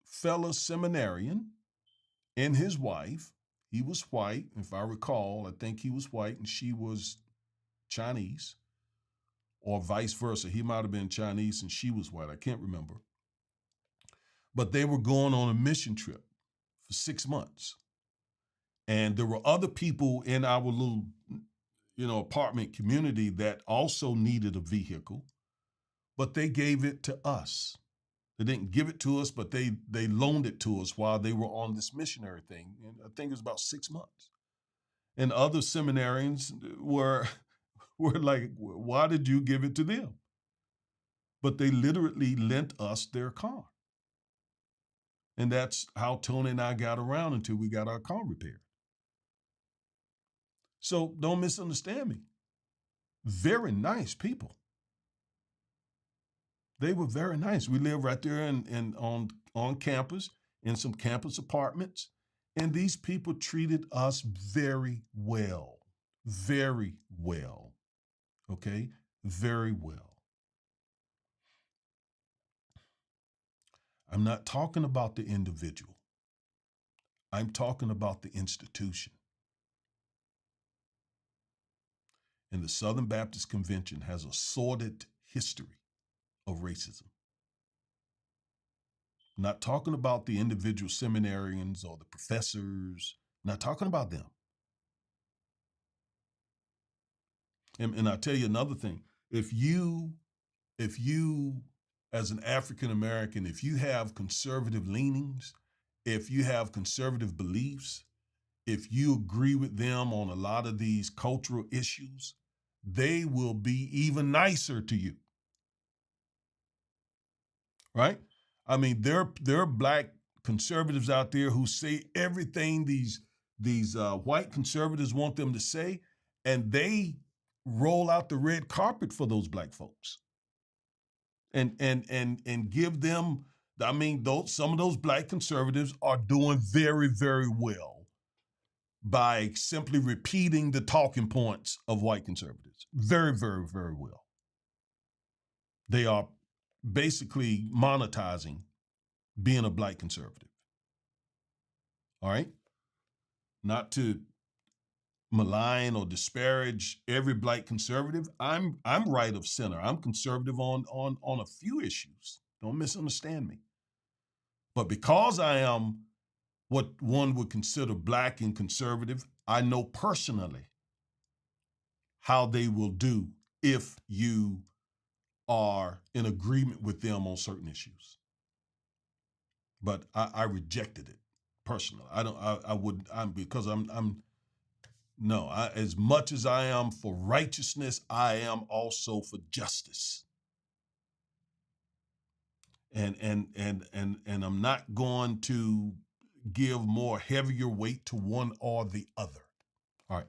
fellow seminarian and his wife, he was white, if I recall, I think he was white and she was Chinese, or vice versa. He might have been Chinese and she was white. I can't remember. But they were going on a mission trip for 6 months. And there were other people in our little, apartment community that also needed a vehicle, but they gave it to us. They didn't give it to us, but they loaned it to us while they were on this missionary thing. And I think it was about 6 months. And other seminarians were like, why did you give it to them? But they literally lent us their car. And that's how Tony and I got around until we got our car repaired. So don't misunderstand me. Very nice people. They were very nice. We lived right there on campus in some campus apartments. And these people treated us very well. Very well. Okay? Very well. I'm not talking about the individual. I'm talking about the institution. And the Southern Baptist Convention has a sordid history of racism. I'm not talking about the individual seminarians or the professors. I'm not talking about them. And I'll tell you another thing. If you, as an African American, if you have conservative leanings, if you have conservative beliefs, if you agree with them on a lot of these cultural issues, they will be even nicer to you. Right? I mean, there are black conservatives out there who say everything these white conservatives want them to say, and they roll out the red carpet for those black folks. And give them, I mean, some of those black conservatives are doing very, very well by simply repeating the talking points of white conservatives. Very, very, very well. They are basically monetizing being a black conservative. All right? Not to malign or disparage every black conservative. I'm right of center. I'm conservative on a few issues. Don't misunderstand me. But because I am what one would consider black and conservative, I know personally how they will do if you are in agreement with them on certain issues. But I rejected it personally. As much as I am for righteousness, I am also for justice. And I'm not going to give more heavier weight to one or the other. All right,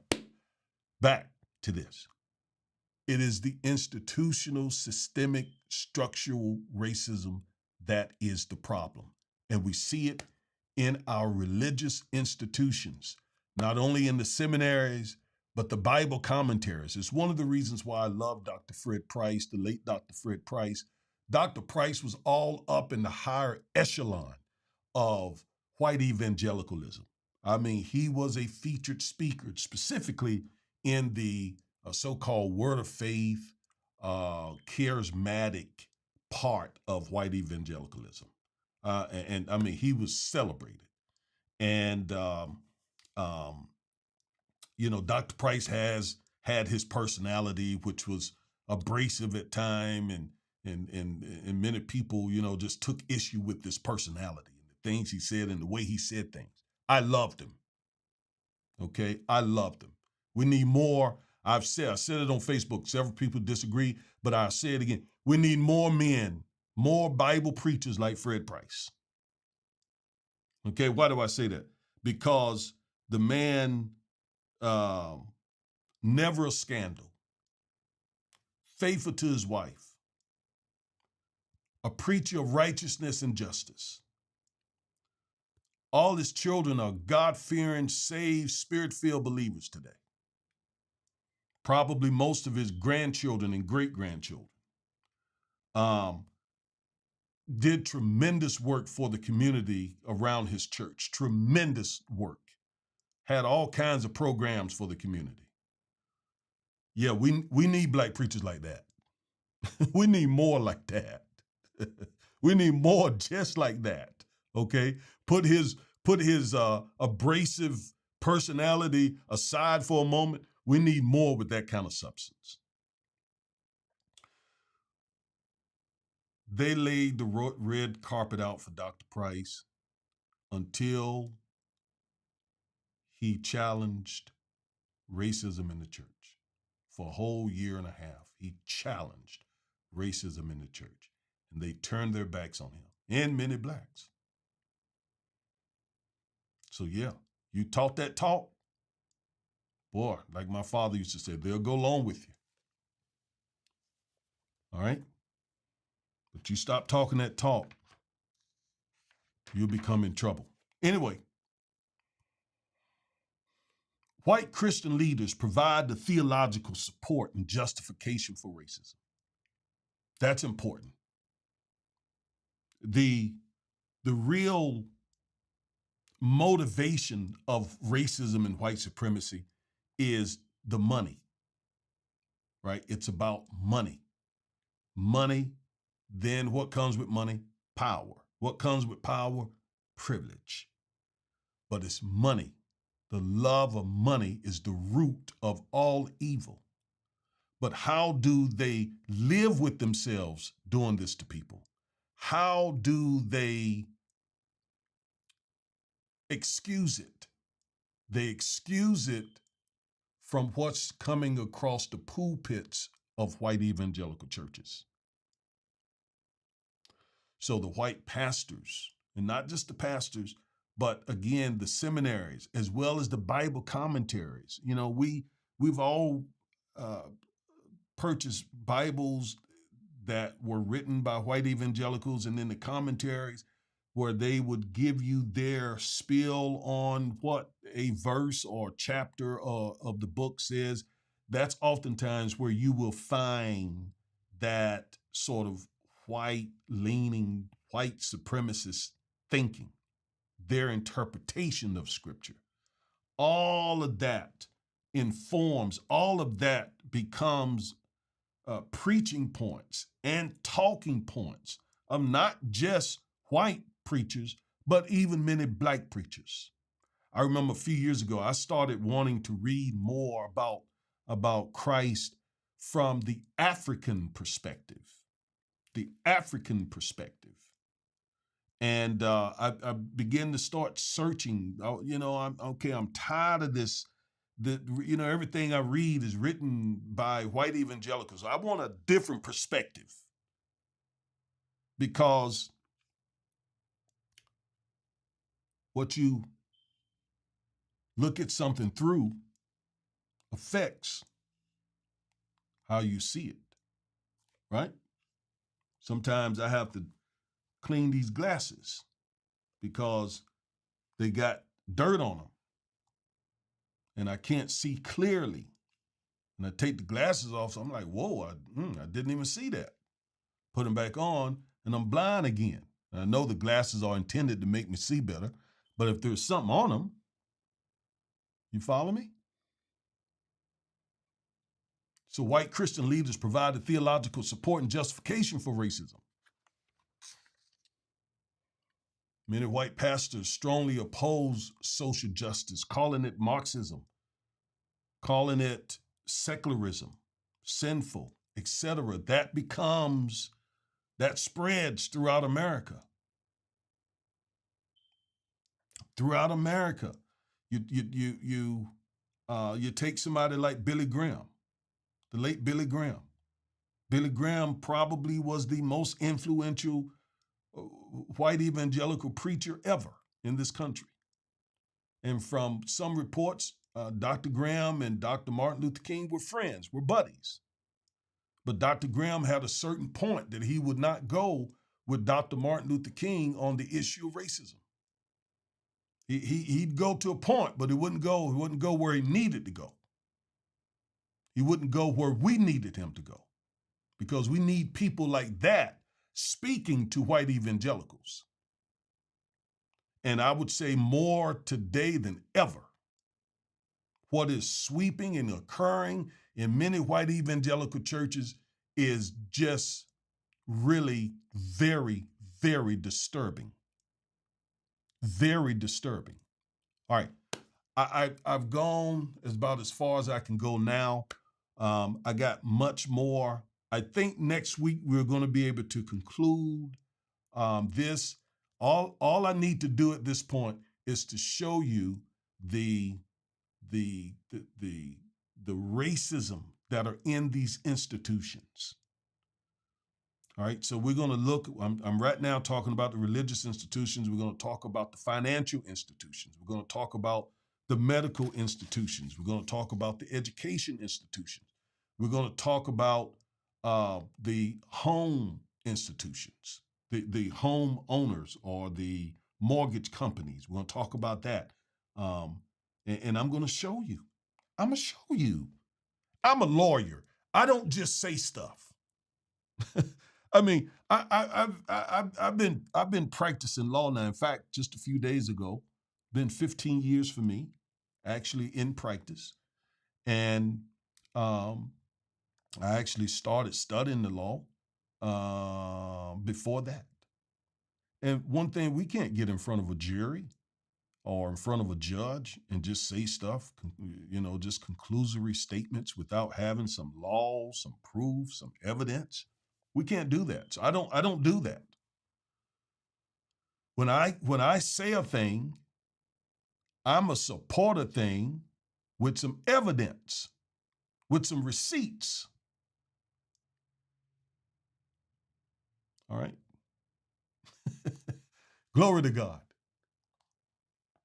back to this. It is the institutional, systemic, structural racism that is the problem. And we see it in our religious institutions, not only in the seminaries, but the Bible commentaries. It's one of the reasons why I love Dr. Fred Price, the late Dr. Fred Price. Dr. Price was all up in the higher echelon of white evangelicalism. I mean, he was a featured speaker, specifically in the so-called Word of Faith, charismatic part of white evangelicalism. And I mean, he was celebrated. And, Dr. Price has had his personality, which was abrasive at time, and many people, just took issue with this personality and the things he said and the way he said things. I loved him. Okay, I loved him. We need more. I said it on Facebook. Several people disagree, but I'll say it again. We need more men, more Bible preachers like Fred Price. Okay, why do I say that? Because the man, never a scandal, faithful to his wife, a preacher of righteousness and justice. All his children are God-fearing, saved, spirit-filled believers today. Probably most of his grandchildren and great-grandchildren. Did tremendous work for the community around his church. Tremendous work. Had all kinds of programs for the community. Yeah, we need black preachers like that. We need more like that. We need more just like that. Okay? Put his abrasive personality aside for a moment. We need more with that kind of substance. They laid the red carpet out for Dr. Price until he challenged racism in the church. For a whole year and a half, he challenged racism in the church. And they turned their backs on him, and many blacks. So yeah, you taught that talk, boy, like my father used to say, they'll go along with you. All right? But you stop talking that talk, you'll become in trouble. Anyway, white Christian leaders provide the theological support and justification for racism. That's important. The real motivation of racism and white supremacy is the money, right? It's about money. Money, then what comes with money? Power. What comes with power? Privilege. But it's money. The love of money is the root of all evil. But how do they live with themselves doing this to people? How do they excuse it? They excuse it from what's coming across the pulpits of white evangelical churches. So the white pastors, and not just the pastors, but again, the seminaries, as well as the Bible commentaries. You know, we've all purchased Bibles that were written by white evangelicals, and then the commentaries where they would give you their spiel on what a verse or chapter of the book says. That's oftentimes where you will find that sort of white-leaning, white supremacist thinking, their interpretation of Scripture. All of that informs, all of that becomes preaching points and talking points of not just white preachers, but even many black preachers. I remember a few years ago, I started wanting to read more about Christ from the African perspective. The African perspective. And I began to start searching. I'm tired of this. Everything I read is written by white evangelicals. I want a different perspective. Because what you look at something through affects how you see it, right? Sometimes I have to clean these glasses because they got dirt on them and I can't see clearly. And I take the glasses off, so I'm like, whoa, I didn't even see that. Put them back on and I'm blind again. And I know the glasses are intended to make me see better, but if there's something on them, you follow me? So white Christian leaders provided theological support and justification for racism. Many white pastors strongly oppose social justice, calling it Marxism, calling it secularism, sinful, etc. That spreads throughout America. Throughout America, you take somebody like Billy Graham, the late Billy Graham. Billy Graham probably was the most influential white evangelical preacher ever in this country. And from some reports, Dr. Graham and Dr. Martin Luther King were friends, were buddies. But Dr. Graham had a certain point that he would not go with Dr. Martin Luther King on the issue of racism. He'd go to a point, but he wouldn't go where he needed to go. He wouldn't go where we needed him to go, because we need people like that speaking to white evangelicals. And I would say more today than ever, what is sweeping and occurring in many white evangelical churches is just really very, very disturbing. Very disturbing. All right, I've gone about as far as I can go now. I got much more. I think next week we're going to be able to conclude this. All I need to do at this point is to show you the racism that are in these institutions. All right, so we're going to look, I'm right now talking about the religious institutions. We're going to talk about the financial institutions. We're going to talk about the medical institutions. We're going to talk about the education institutions. We're going to talk about the home institutions, the home owners or the mortgage companies. We're going to talk about that. And I'm going to show you. I'm going to show you. I'm a lawyer. I don't just say stuff. I mean, I've been practicing law now. In fact, just a few days ago, been 15 years for me, actually in practice, and I actually started studying the law before that. And one thing, we can't get in front of a jury or in front of a judge and just say stuff, just conclusory statements without having some law, some proof, some evidence. We can't do that. So I don't do that. When I say a thing, I'm a support a thing with some evidence, with some receipts. All right. Glory to God.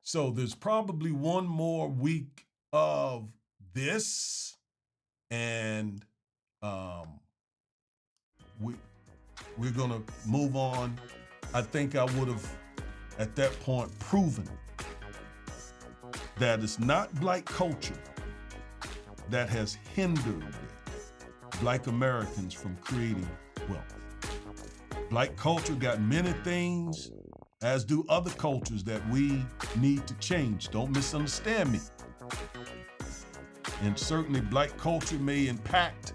So there's probably one more week of this, and we're going to move on. I think I would have, at that point, proven that it's not Black culture that has hindered Black Americans from creating wealth. Black culture got many things, as do other cultures, that we need to change. Don't misunderstand me. And certainly Black culture may impact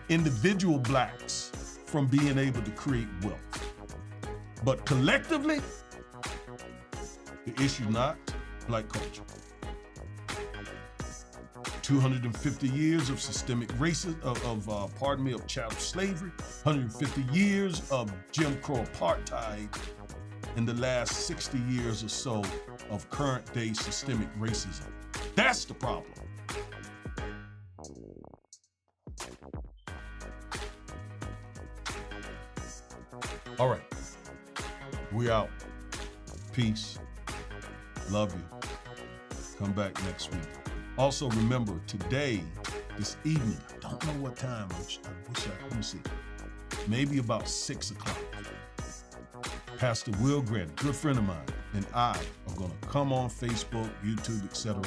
individual Blacks from being able to create wealth. But collectively, the issue is not Black culture. 250 years of systemic racism, of chattel slavery, 150 years of Jim Crow apartheid, and the last 60 years or so of current day systemic racism. That's the problem. All right, we out. Peace. Love you. Come back next week. Also remember, today, this evening, I don't know what time, let me see, maybe about 6 o'clock. Pastor Will Grant, good friend of mine, and I are going to come on Facebook, YouTube, etc.,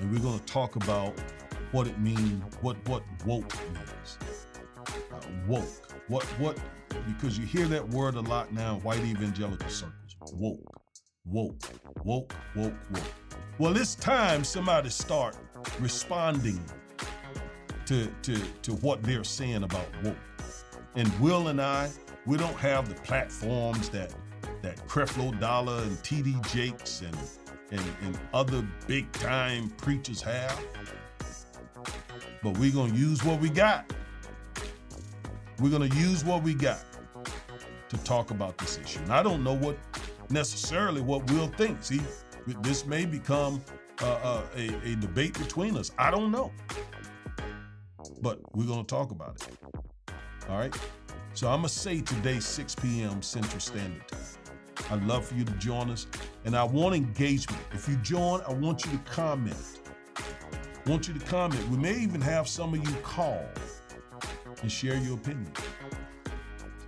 and we're going to talk about what it means, what woke means. Woke. Because you hear that word a lot now in white evangelical circles. Woke. Well, it's time somebody start responding to what they're saying about woke. And Will and I, we don't have the platforms that Creflo Dollar and T.D. Jakes and other big time preachers have. But we're going to use what we got. We're going to use what we got to talk about this issue. And I don't know what Will thinks. This may become a debate between us. I don't know. But we're going to talk about it. All right? So I'm going to say today, 6 p.m. Central Standard Time. I'd love for you to join us. And I want engagement. If you join, I want you to comment. We may even have some of you call and share your opinion.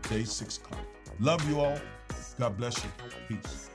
Today, 6 o'clock. Love you all. God bless you. Peace.